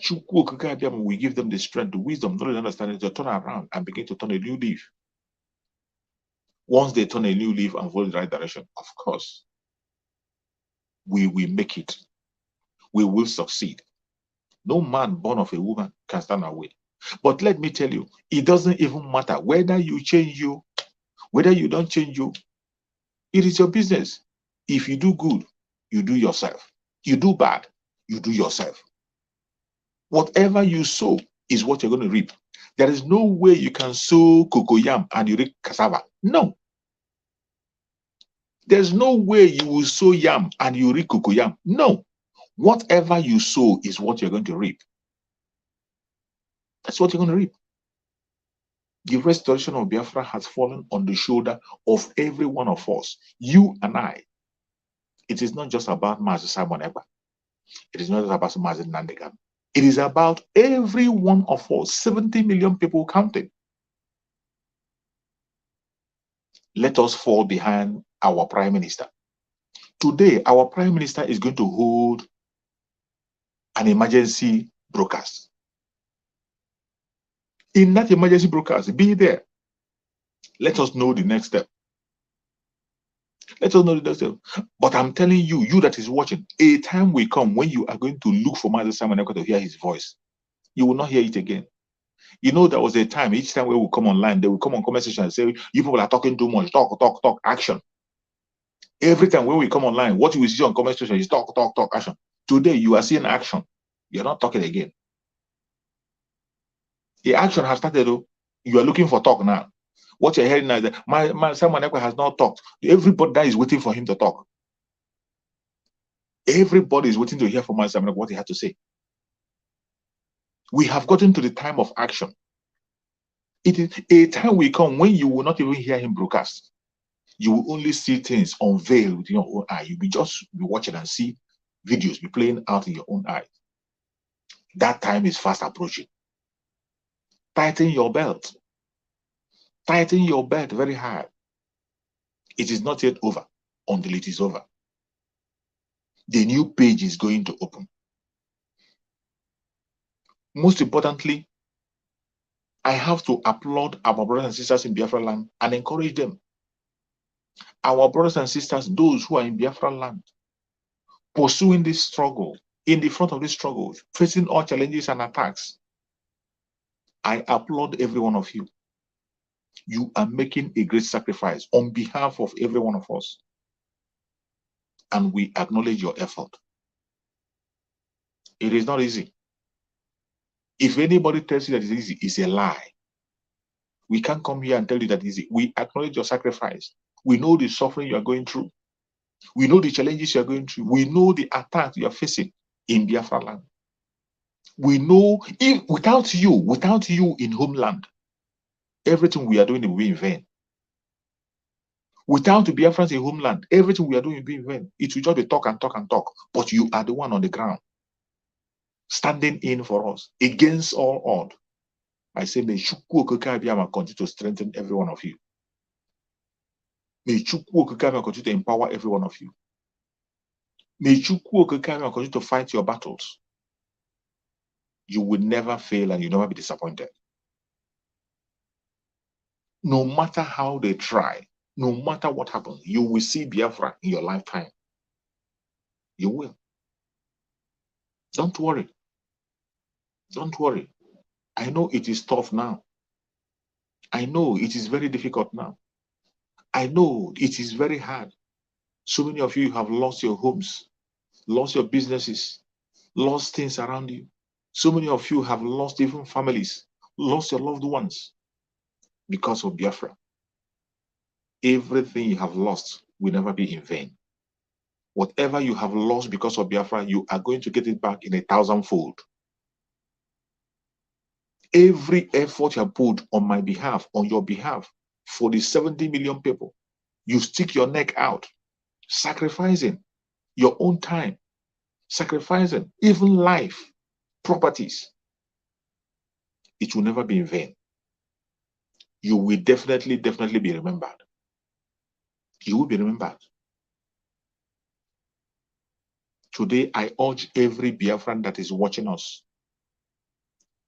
we give them the strength, the wisdom, knowledge, and understanding to turn around and begin to turn a new leaf. once they turn a new leaf and follow the right direction, of course, we will make it. We will succeed. No man born of a woman can stand our way. But let me tell you, it doesn't even matter whether you change you, whether you don't change you. It is your business. If you do good, you do yourself. You do bad, you do yourself. Whatever you sow is what you're going to reap. There is no way you can sow cocoyam and you reap cassava. No. There's no way you will sow yam and you reap cocoyam. No. Whatever you sow is what you're going to reap. That's what you're going to reap. The restoration of Biafra has fallen on the shoulder of every one of us, you and I. It is not just about Mazi Simon Ekpa. It is not just about Mazi Nnamdi Kanu. It is about every one of us, 70 million people counting. Let us fall behind our Prime Minister. Today, our Prime Minister is going to hold an emergency broadcast. In that emergency broadcast, be there. Let us know the next step. Let us know the next step. But I'm telling you, you that is watching, a time will come when you are going to look for Mazi Simon Ekpa to hear his voice. You will not hear it again. You know, there was a time, each time we will come online, they will come on comment section and say, you people are talking too much, talk, action. Every time when we come online, what you will see on comment section is talk, action. Today, you are seeing action. You're not talking again. The action has started, though. You are looking for talk now. What you're hearing now is that Simon Ekpa has not talked. Everybody that is waiting for him to talk. Everybody is waiting to hear from Simon Ekpa what he had to say. We have gotten to the time of action. It is a time will come when you will not even hear him broadcast. You will only see things unveiled with your own eye. You'll be watching and see videos be playing out in your own eyes. That time is fast approaching. Tighten your belt. Tighten your belt very hard. It is not yet over until it is over. The new page is going to open. Most importantly, I have to applaud our brothers and sisters in Biafra land and encourage them. Our brothers and sisters, those who are in Biafra land, pursuing this struggle, in the front of this struggle, facing all challenges and attacks. I applaud every one of you. You are making a great sacrifice on behalf of every one of us. And we acknowledge your effort. It is not easy. If anybody tells you that it's easy, it's a lie. We can't come here and tell you that it's easy. We acknowledge your sacrifice. We know the suffering you are going through. We know the challenges you are going through. We know the attacks you are facing in Biafra land. We know without you in homeland, everything we are doing will be in vain. Without the Biafrans in homeland, everything we are doing will be in vain. It will just be talk and talk. But you are the one on the ground, standing in for us against all odds. I say, may Chukwu Okike Abiyama continue to strengthen every one of you. May Chukwu Okike Abiyama continue to empower every one of you. May Chukwu Okike Abiyama continue to fight your battles. You will never fail and you'll never be disappointed. No matter how they try, no matter what happens, you will see Biafra in your lifetime. You will. Don't worry. Don't worry. I know it is tough now. I know it is very difficult now. I know it is very hard. So many of you have lost your homes, lost your businesses, lost things around you. So many of you have lost even families, lost your loved ones because of Biafra. Everything you have lost will never be in vain. Whatever you have lost because of Biafra, you are going to get it back in 1,000-fold. Every effort you have put on my behalf, on your behalf, for the 70 million people, you stick your neck out, sacrificing your own time, sacrificing even life, properties. It will never be in vain. You will definitely be remembered. You will be remembered. Today, I urge every Biafran that is watching us,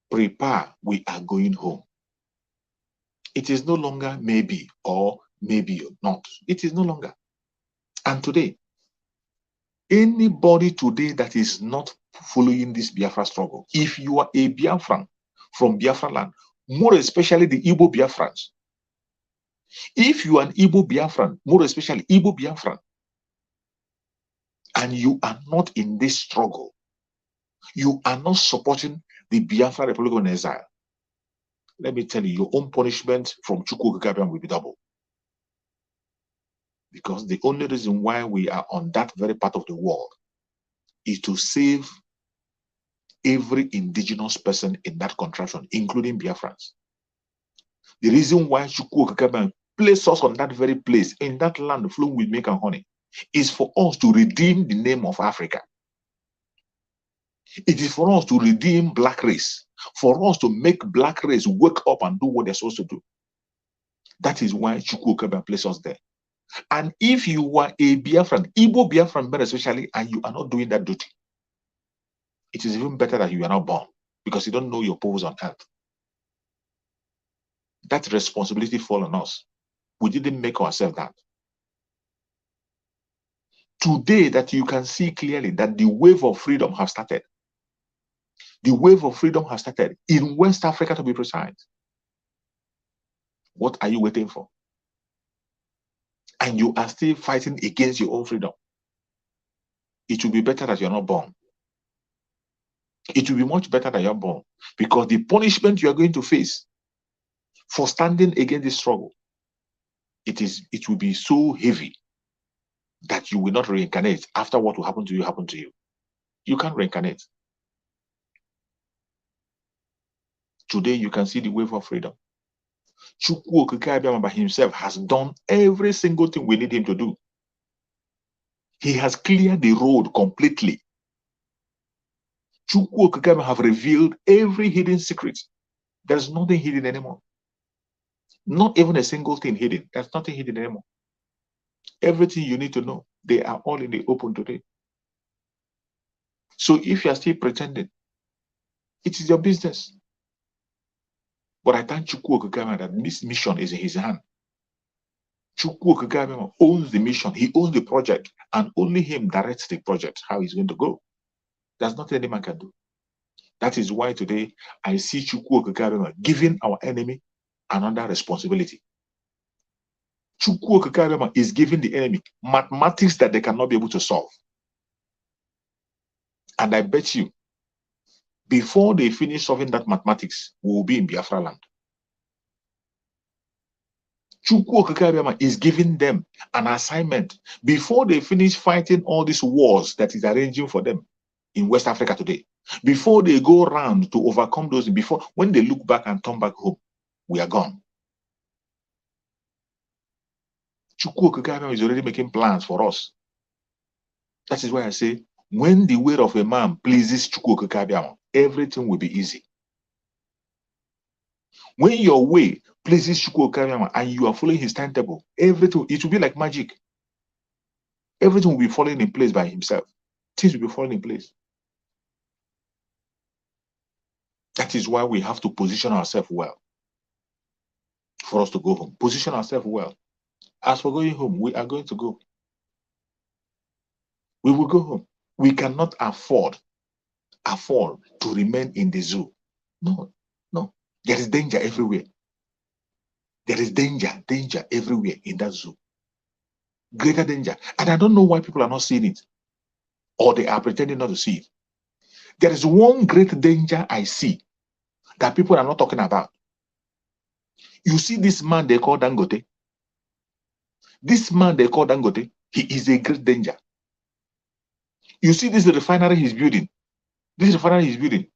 prepare, we are going home. It is no longer maybe or maybe not. It is no longer. And today, anybody today that is not following this Biafra struggle, if you are a Biafran from Biafra land, more especially the Igbo Biafrans, if you are an Igbo Biafran, more especially Igbo Biafran, and you are not in this struggle, you are not supporting the Biafra Republic of Exile, let me tell you, your own punishment from Chukwu Okike will be double. Because the only reason why we are on that very part of the world is to save every indigenous person in that contraction, including Biafrans. The reason why Chukwu Okike placed us on that very place, in that land flowing with milk and honey, is for us to redeem the name of Africa. It is for us to redeem black race, for us to make black race wake up and do what they're supposed to do. That is why Chukwu Okike placed us there. And if you are a Biafran, Igbo Biafran especially, and you are not doing that duty, it is even better that you are not born, because you don't know your purpose on earth. That responsibility falls on us. We didn't make ourselves that. Today, that you can see clearly that the wave of freedom has started. The wave of freedom has started in West Africa, to be precise. What are you waiting for? And you are still fighting against your own freedom. It will be better that you're not born. It will be much better that you're born, because the punishment you are going to face for standing against this struggle, it will be so heavy that you will not reincarnate after what will happen to you. You can't reincarnate. Today you can see the wave of freedom. Chukwu Okike by himself has done every single thing we need him to do. He has cleared the road completely. Chukwu Okike have revealed every hidden secret. There's nothing hidden anymore. Not even a single thing hidden. There's nothing hidden anymore. Everything you need to know, they are all in the open today. So if you are still pretending, it is your business. But I thank Chukwu Okike that this mission is in his hand. Chukwu Okike owns the mission. He owns the project, and only him directs the project, how he's going to go. There's nothing any man can do. That is why today I see Chukwu Okike giving our enemy another responsibility. Chukwu Okike is giving the enemy mathematics that they cannot be able to solve. And I bet you, before they finish solving that mathematics, we will be in Biafra land. Chukwu Okike is giving them an assignment before they finish fighting all these wars that is arranging for them in West Africa today. Before they go around to overcome those, before when they look back and turn back home, we are gone. Chukwu Okike is already making plans for us. That is why I say, when the way of a man pleases Chukwu Okike, everything will be easy. When your way pleases Chukwu Okike and you are following his timetable, everything, it will be like magic. Everything will be falling in place by himself. Things will be falling in place. That is why we have to position ourselves well for us to go home. Position ourselves well. As for going home, we are going to go. We will go home. We cannot afford to remain in the zoo. No. There is danger everywhere. There is danger everywhere in that zoo. Greater danger. And I don't know why people are not seeing it, or they are pretending not to see it. There is one great danger I see that people are not talking about. You see this man they call Dangote. This man they call Dangote, he is a great danger. You see this refinery he's building. This refinery he's building.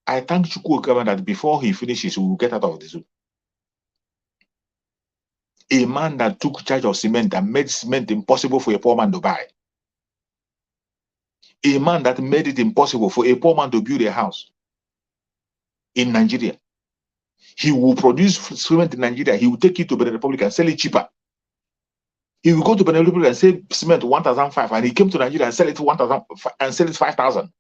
I thank Chukwu Okike that before he finishes, he will get out of the zoo. A man that took charge of cement and made cement impossible for a poor man to buy. A man that made it impossible for a poor man to build a house in Nigeria. He will produce cement in Nigeria. He will take it to Benin Republic and sell it cheaper. He will go to Benin Republic and sell cement 1,500, and he came to Nigeria and sell it 1,000 and sell it 5,000.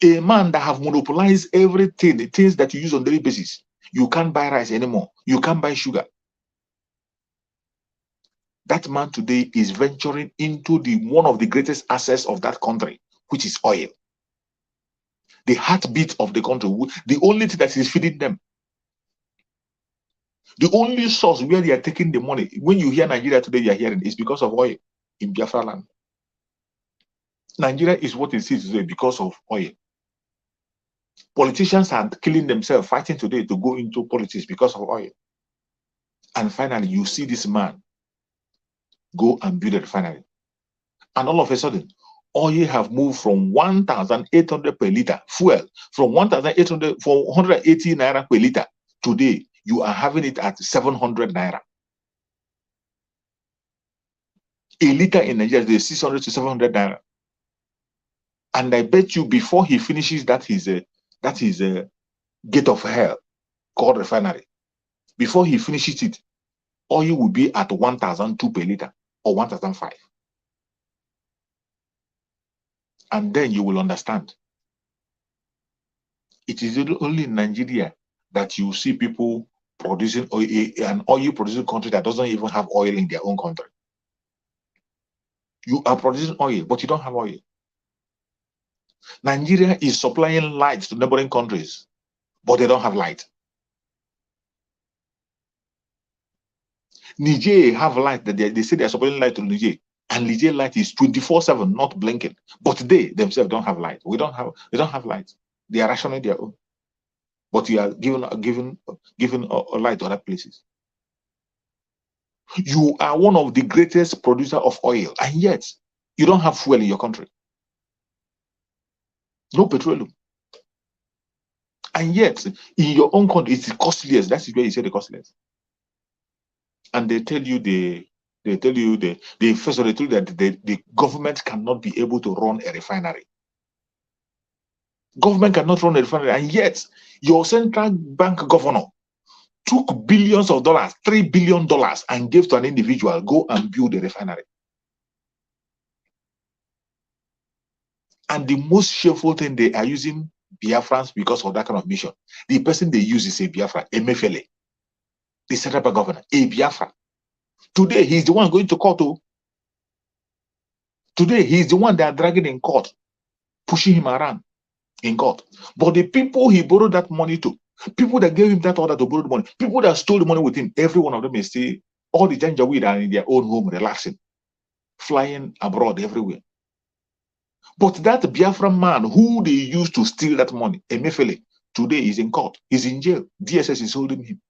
A man that have monopolized everything, the things that you use on daily basis. You can't buy rice anymore. You can't buy sugar. That man today is venturing into one of the greatest assets of that country, which is oil. The heartbeat of the country, the only thing that is feeding them. The only source where they are taking the money, when you hear Nigeria today, you are hearing, is because of oil in Biafra land. Nigeria is what it is today because of oil. Politicians are killing themselves, fighting today to go into politics because of oil. And finally, you see this man go and build a refinery. And all of a sudden, oil have moved from 1,800 per liter, fuel, from 1,800, for 180 naira per liter. Today, you are having it at 700 naira. A liter in Nigeria is 600 to 700 naira. And I bet you before he finishes that is a gate of hell called refinery. Before he finishes it, oil will be at 1,002 per liter or 1,005. And then you will understand. It is only in Nigeria that you see people producing oil, an oil producing country that doesn't even have oil in their own country. You are producing oil, but you don't have oil. Nigeria is supplying light to neighboring countries, but they don't have light. Niger have light that they say they're supplying light to Niger, and Niger light is 24/7, not blinking. But they themselves don't have light. They don't have light. They are rationing their own. But you are given a light to other places. You are one of the greatest producer of oil, and yet you don't have fuel in your country. No petroleum. And yet, in your own country, it's the costliest. That's where you say the costliest. And they tell you first of all, they tell you that the government cannot be able to run a refinery. Government cannot run a refinery, and yet your central bank governor took billions of dollars, $3 billion, and gave to an individual, go and build a refinery. And the most shameful thing, they are using Biafrans because of that kind of mission. The person they use is a Biafra, Emefiele, the central bank governor, a Biafra. Today, he's the one going to court. Today, he's the one they are dragging in court, pushing him around in court. But the people he borrowed that money to, people that gave him that order to borrow the money, people that stole the money with him, every one of them is still, all the Janjaweed are in their own home, relaxing, flying abroad everywhere. But that Biafran man who they used to steal that money, Emefiele, today is in court. He's in jail. DSS is holding him.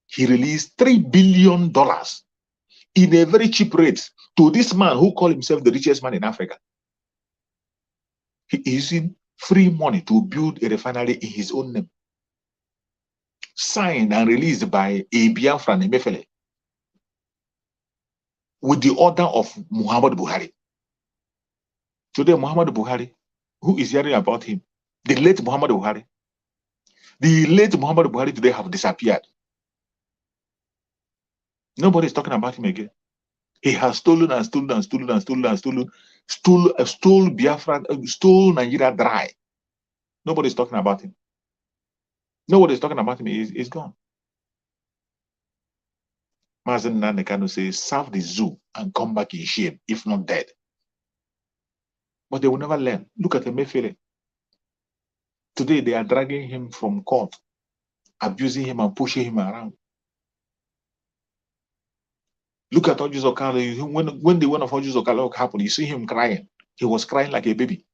He released $3 billion in a very cheap rate to this man who called himself the richest man in Africa. He is using free money to build a refinery in his own name. Signed and released by a Biafran, Emefiele, with the order of Muhammad Buhari. Today, Muhammad Buhari, who is hearing about him? The late Muhammad Buhari. The late Muhammad Buhari today have disappeared. Nobody is talking about him again. He has stolen and stolen and stolen and stolen and stolen, stole Biafra, stole Nigeria dry. Nobody is talking about him. Nobody is talking about him. He's gone. Nnamdi Kanu says, serve the zoo and come back in shame, if not dead. But they will never learn. Look at Emefiele. Today, they are dragging him from court, abusing him and pushing him around. Look at Ojo Zokalo. When the one of Ojo Zokalo happened, you see him crying. He was crying like a baby.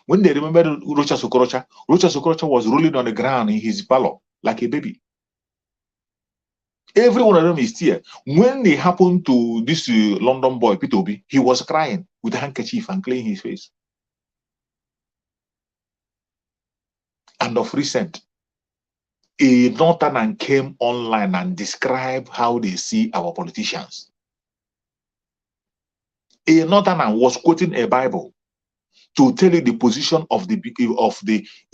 When they remembered Rocha Sokorocha was rolling on the ground in his parlor like a baby. Every one of them is here. When it happened to this London boy, Peter Obi, he was crying with a handkerchief and cleaning his face. And of recent, a northerner came online and described how they see our politicians. A northerner was quoting a Bible to tell you the position of the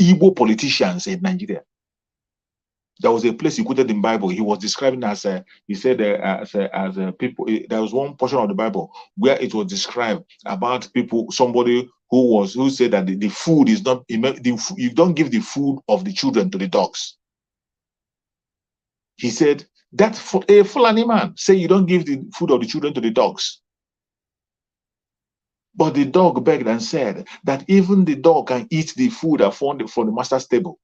Igbo politicians in Nigeria. There was a place he quoted in the Bible. He was describing as he said people. There was one portion of the Bible where it was described about people, somebody who said that the food is not, you don't give the food of the children to the dogs. He said that a Fulani man say you don't give the food of the children to the dogs. But the dog begged and said that even the dog can eat the food I found from the master's table.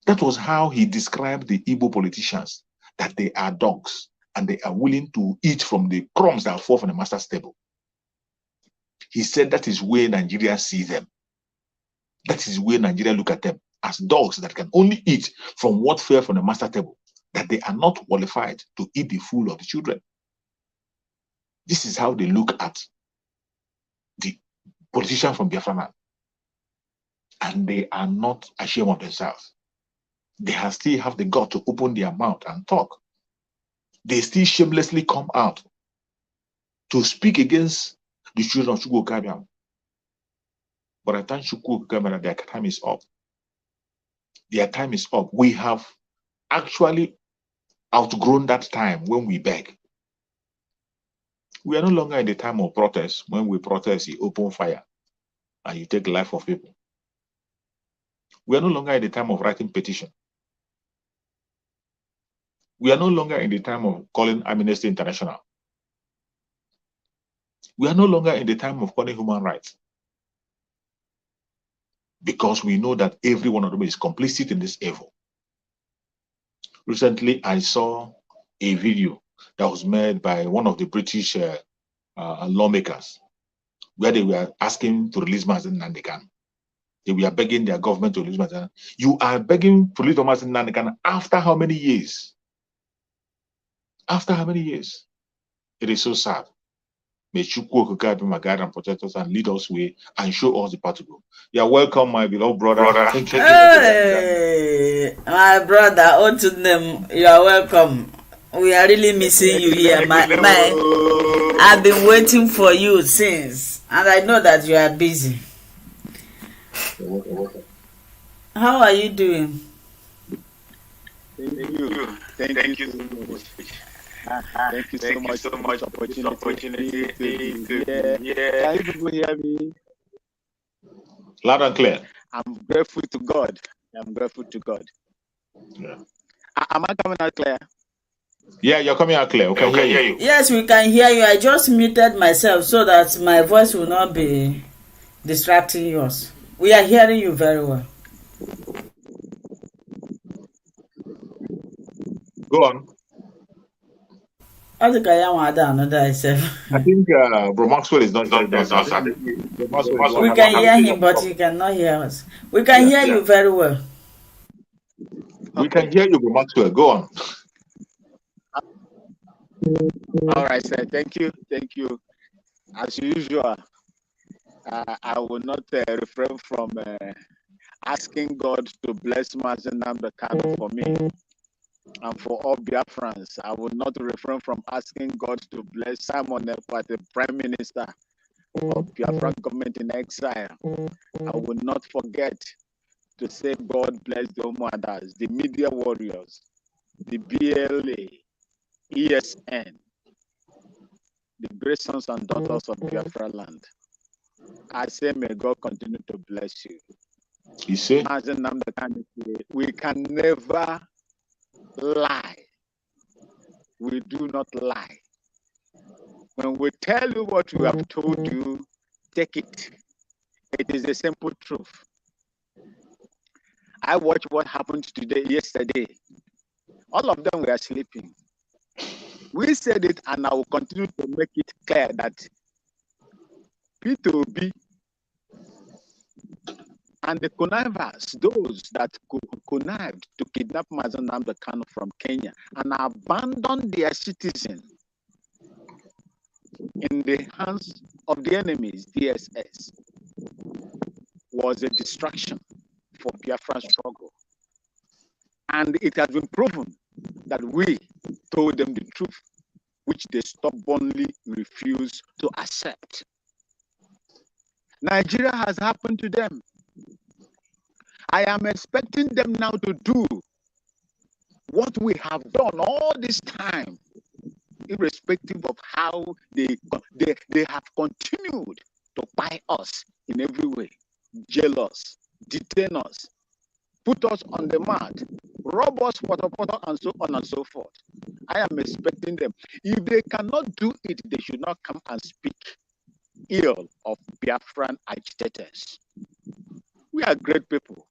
That was how he described the Igbo politicians, that they are dogs and they are willing to eat from the crumbs that fall from the master's table. He said that is where Nigeria see them. That is where Nigeria look at them, as dogs that can only eat from what fell from the master table, that they are not qualified to eat the food of the children. This is how they look at the politician from Biafra. And they are not ashamed of themselves. They still have the gut to open their mouth and talk. They still shamelessly come out to speak against the children of Chukwu Okabiam. But I thank Chukwu Okabiam that their time is up. Their time is up. We have actually outgrown that time when we beg. We are no longer in the time of protest. When we protest, you open fire and you take the life of people. We are no longer in the time of writing petition. We are no longer in the time of calling Amnesty International. We are no longer in the time of calling human rights. Because we know that every one of them is complicit in this evil. Recently, I saw a video that was made by one of the British lawmakers, where they were asking to release Nnamdi Kanu. They were begging their government to release Nnamdi Kanu. You are begging to release Nnamdi Kanu after how many years? After how many years? It is so sad. May Chukwu Okabiam be my guide and protect us and lead us way and show us the path to go. You are welcome, my beloved brother. Thank you. Hey, my brother, on to them. You are welcome. We are really missing you here. I've been waiting for you since, and I know that you are busy. How are you doing? Thank you. Thank you so much. Thank you so much for this opportunity. Can you people hear me? Loud and clear. I'm grateful to God. Yeah. Am I coming out clear? Yeah, you're coming out clear. We can hear you. Yes, we can hear you. I just muted myself so that my voice will not be distracting yours. We are hearing you very well. Go on. I think I am another myself. I think Bro Maxwell is not We can hear him, but he cannot hear us. We can hear you very well. We can hear you, Bro Maxwell. Go on. All right, sir. Thank you. As usual, I will not refrain from asking God to bless Nnamdi Kanu for me and for all Biafrans. I will not refrain from asking God to bless Simon Ekpa, the Prime Minister of Biafran government in exile. I will not forget to say God bless the Omoadas, the media warriors, the BLA, ESN, the great sons and daughters of Biafra land. I say may God continue to bless you. You see? We can never lie. We do not lie. When we tell you what we have told you, take it. It is a simple truth. I watched what happened yesterday. All of them were sleeping. We said it, and I will continue to make it clear that B0MB and the connivers, those that connived to kidnap Nnamdi Kanu from Kenya and abandon their citizen in the hands of the enemies, DSS, was a distraction for Biafran struggle. And it has been proven that we told them the truth, which they stubbornly refused to accept. Nigeria has happened to them. I am expecting them now to do what we have done all this time, irrespective of how they have continued to buy us in every way, jail us, detain us, put us on the mat, rob us, and so on and so forth. I am expecting them. If they cannot do it, they should not come and speak ill of Biafran agitators. We are great people.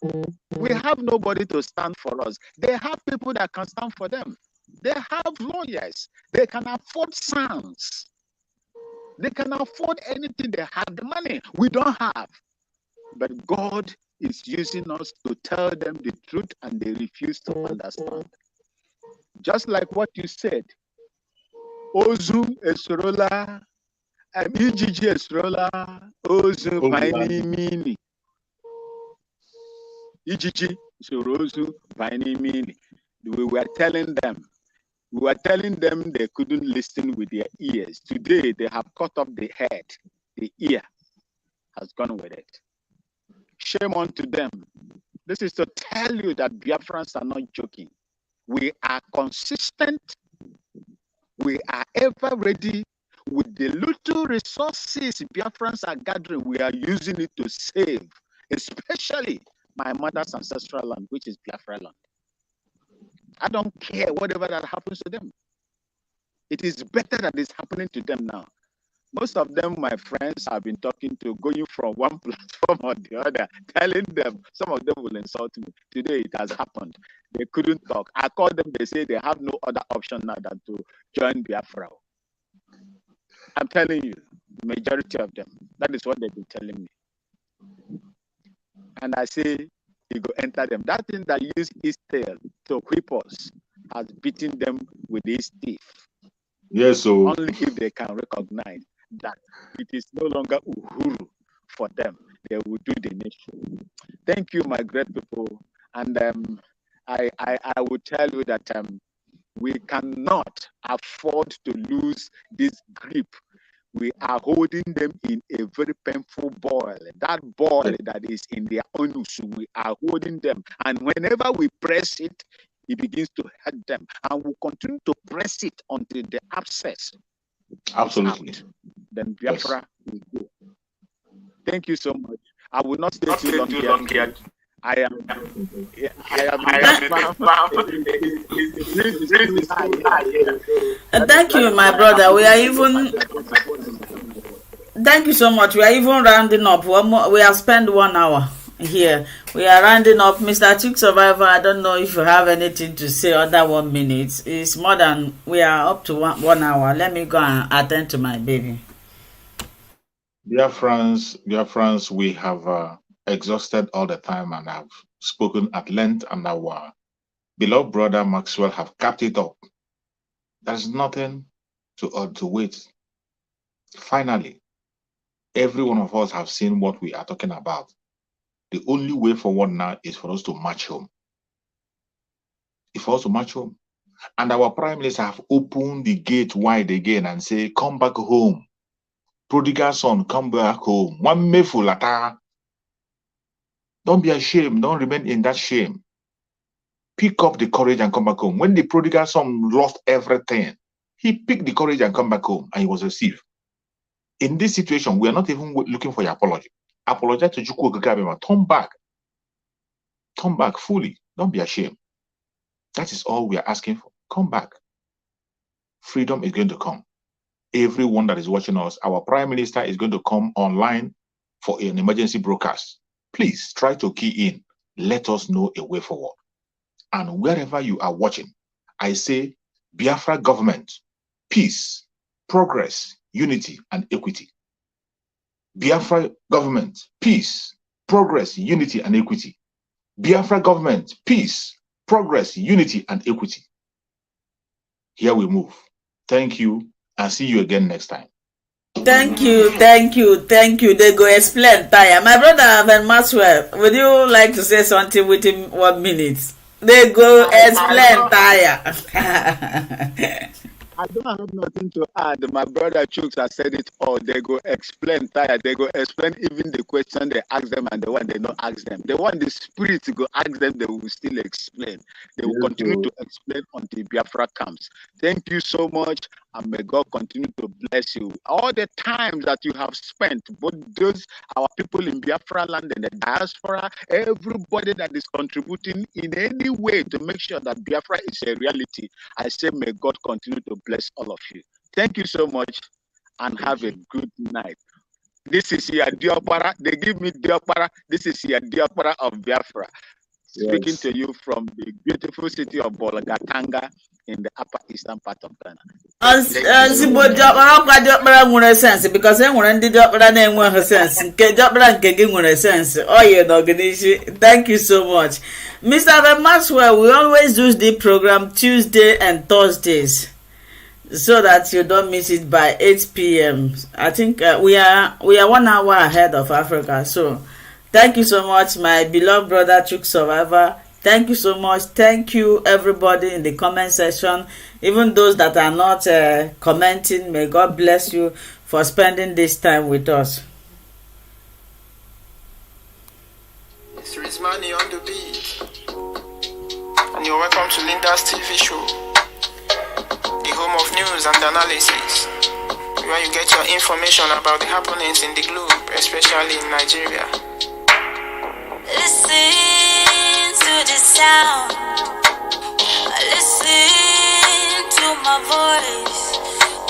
We have nobody to stand for us. They have people that can stand for them. They have lawyers. They can afford sounds. They can afford anything. They have the money. We don't have. But God is using us to tell them the truth, and they refuse to understand. Just like what you said, Ozu Esrola, Ijiji Esrola, Ozu Vaini Mini. Ijiji Sorozu Vaini Mini. We were telling them they couldn't listen with their ears. Today they have cut off the head. The ear has gone with it. Shame on to them. This is to tell you that Biafrans are not joking. We are consistent. We are ever ready. With the little resources Biafrans are gathering, we are using it to save, especially my mother's ancestral land, which is Biafra land. I don't care whatever that happens to them. It is better that it's happening to them now. Most of them, my friends, I've been talking to, going from one platform or the other, telling them, some of them will insult me. Today it has happened. They couldn't talk. I called them, they say they have no other option now than to join Biafra. I'm telling you, the majority of them, that is what they've been telling me. And I say, you go enter them. That thing that used his tail to whip us has beaten them with his teeth. Yes, so only if they can recognize that it is no longer Uhuru for them, they will do the nation. Thank you, my great people. And I will tell you that we cannot afford to lose this grip. We are holding them in a very painful boil. That boil that is in their onus, we are holding them. And whenever we press it, it begins to hurt them. And we'll continue to press it until the abscess absolutely. is out. Then Biafra will go. Thank you so much. I will not stay too long here. I am. Thank you, my brother. We are even. Thank you so much. We are even rounding up. We have spent 1 hour here. We are rounding up. Mr. Chick Survivor, I don't know if you have anything to say under 1 minute. It's more than, we are up to 1 hour. Let me go and attend to my baby. Biafrans, we have exhausted all the time and have spoken at length, and our beloved brother Maxwell have capped it up. There's nothing to wait. Finally, every one of us have seen what we are talking about. The only way forward now is for us to march home. And our prime minister have opened the gate wide again and say, come back home. Prodigal son, come back home. One mefulata. Don't be ashamed. Don't remain in that shame. Pick up the courage and come back home. When the prodigal son lost everything, he picked the courage and come back home, and he was received. In this situation, we are not even looking for your apology. Apologize to Chukwu Okeke. Turn back. Turn back fully. Don't be ashamed. That is all we are asking for. Come back. Freedom is going to come. Everyone that is watching us, our prime minister is going to come online for an emergency broadcast. Please try to key in. Let us know a way forward. And wherever you are watching, I say Biafra government, peace, progress, unity, and equity. Biafra government, peace, progress, unity, and equity. Biafra government, peace, progress, unity, and equity. Here we move. Thank you, and see you again next time. Thank you. They go explain, Taya. My brother, Ben Maxwell, would you like to say something within 1 minute? They go explain, Taya. I don't have nothing to add. My brother Chooks has said it all. They go explain, Taya. They go explain even the question they ask them and the one they don't ask them. They want the spirit to go ask them, they will still explain. They will continue to explain until Biafra comes. Thank you so much. and may God continue to bless you. All the times that you have spent, both those, our people in Biafra land and the diaspora, everybody that is contributing in any way to make sure that Biafra is a reality, I say may God continue to bless all of you. Thank you so much and have a good night. This is your Diopara. They give me Diopara. This is your Diopara of Biafra. Speaking to you from the beautiful city of Bolgatanga in the upper eastern part of Ghana. Sense because when did her sense. Sense. Oh, yeah, thank you so much. Mr. Maxwell, we always do the program Tuesday and Thursdays so that you don't miss it by 8 p.m. I think we are 1 hour ahead of Africa. So thank you so much, my beloved brother Chuk Survivor. Thank you so much. Thank you, everybody in the comment section. Even those that are not commenting, may God bless you for spending this time with us. It's Rizmani on the beat. And you're welcome to Linda's TV show, the home of news and analysis, where you get your information about the happenings in the globe, especially in Nigeria. Listen to the sound. Listen to my voice.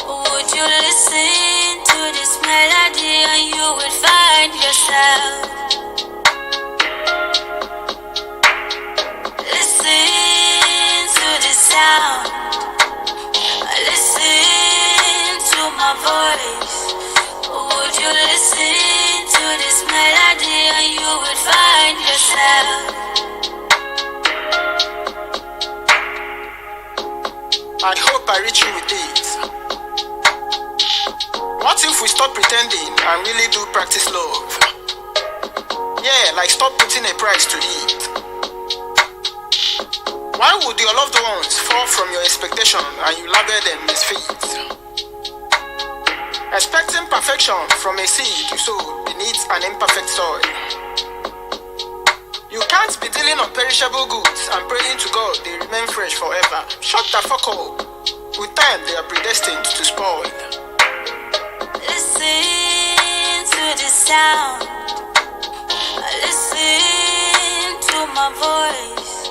Would you listen to this melody and you will find yourself? Listen to the sound. Listen to my voice. Would you listen to this melody and you will find yourself? I hope I reach you with this. What if we stop pretending and really do practice love? Yeah, like stop putting a price to it. Why would your loved ones fall from your expectation and you label them misfits? Expecting perfection from a seed you sow beneath an imperfect soil. You can't be dealing on perishable goods and praying to God they remain fresh forever. Shut the fuck up. With time they are predestined to spoil. Listen to the sound. Listen to my voice.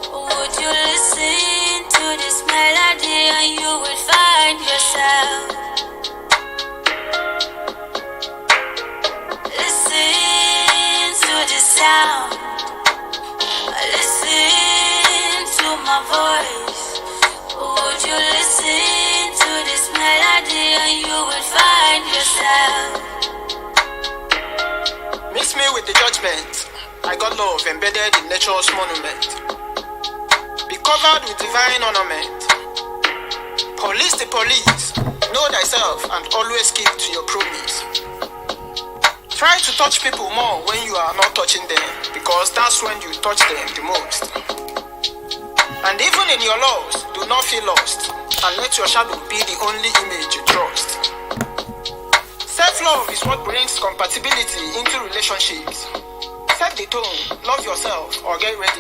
Would you listen to this melody and you will find yourself? Listen to the sound. Listen to my voice. Would you listen to this melody and you will find yourself? Mix me with the judgment. I got love embedded in nature's monument. Be covered with divine ornament. Police the police. Know thyself and always keep to your promise. Try to touch people more when you are not touching them, because that's when you touch them the most. And even in your loss, do not feel lost, and let your shadow be the only image you trust. Self-love is what brings compatibility into relationships. Set the tone, love yourself, or get ready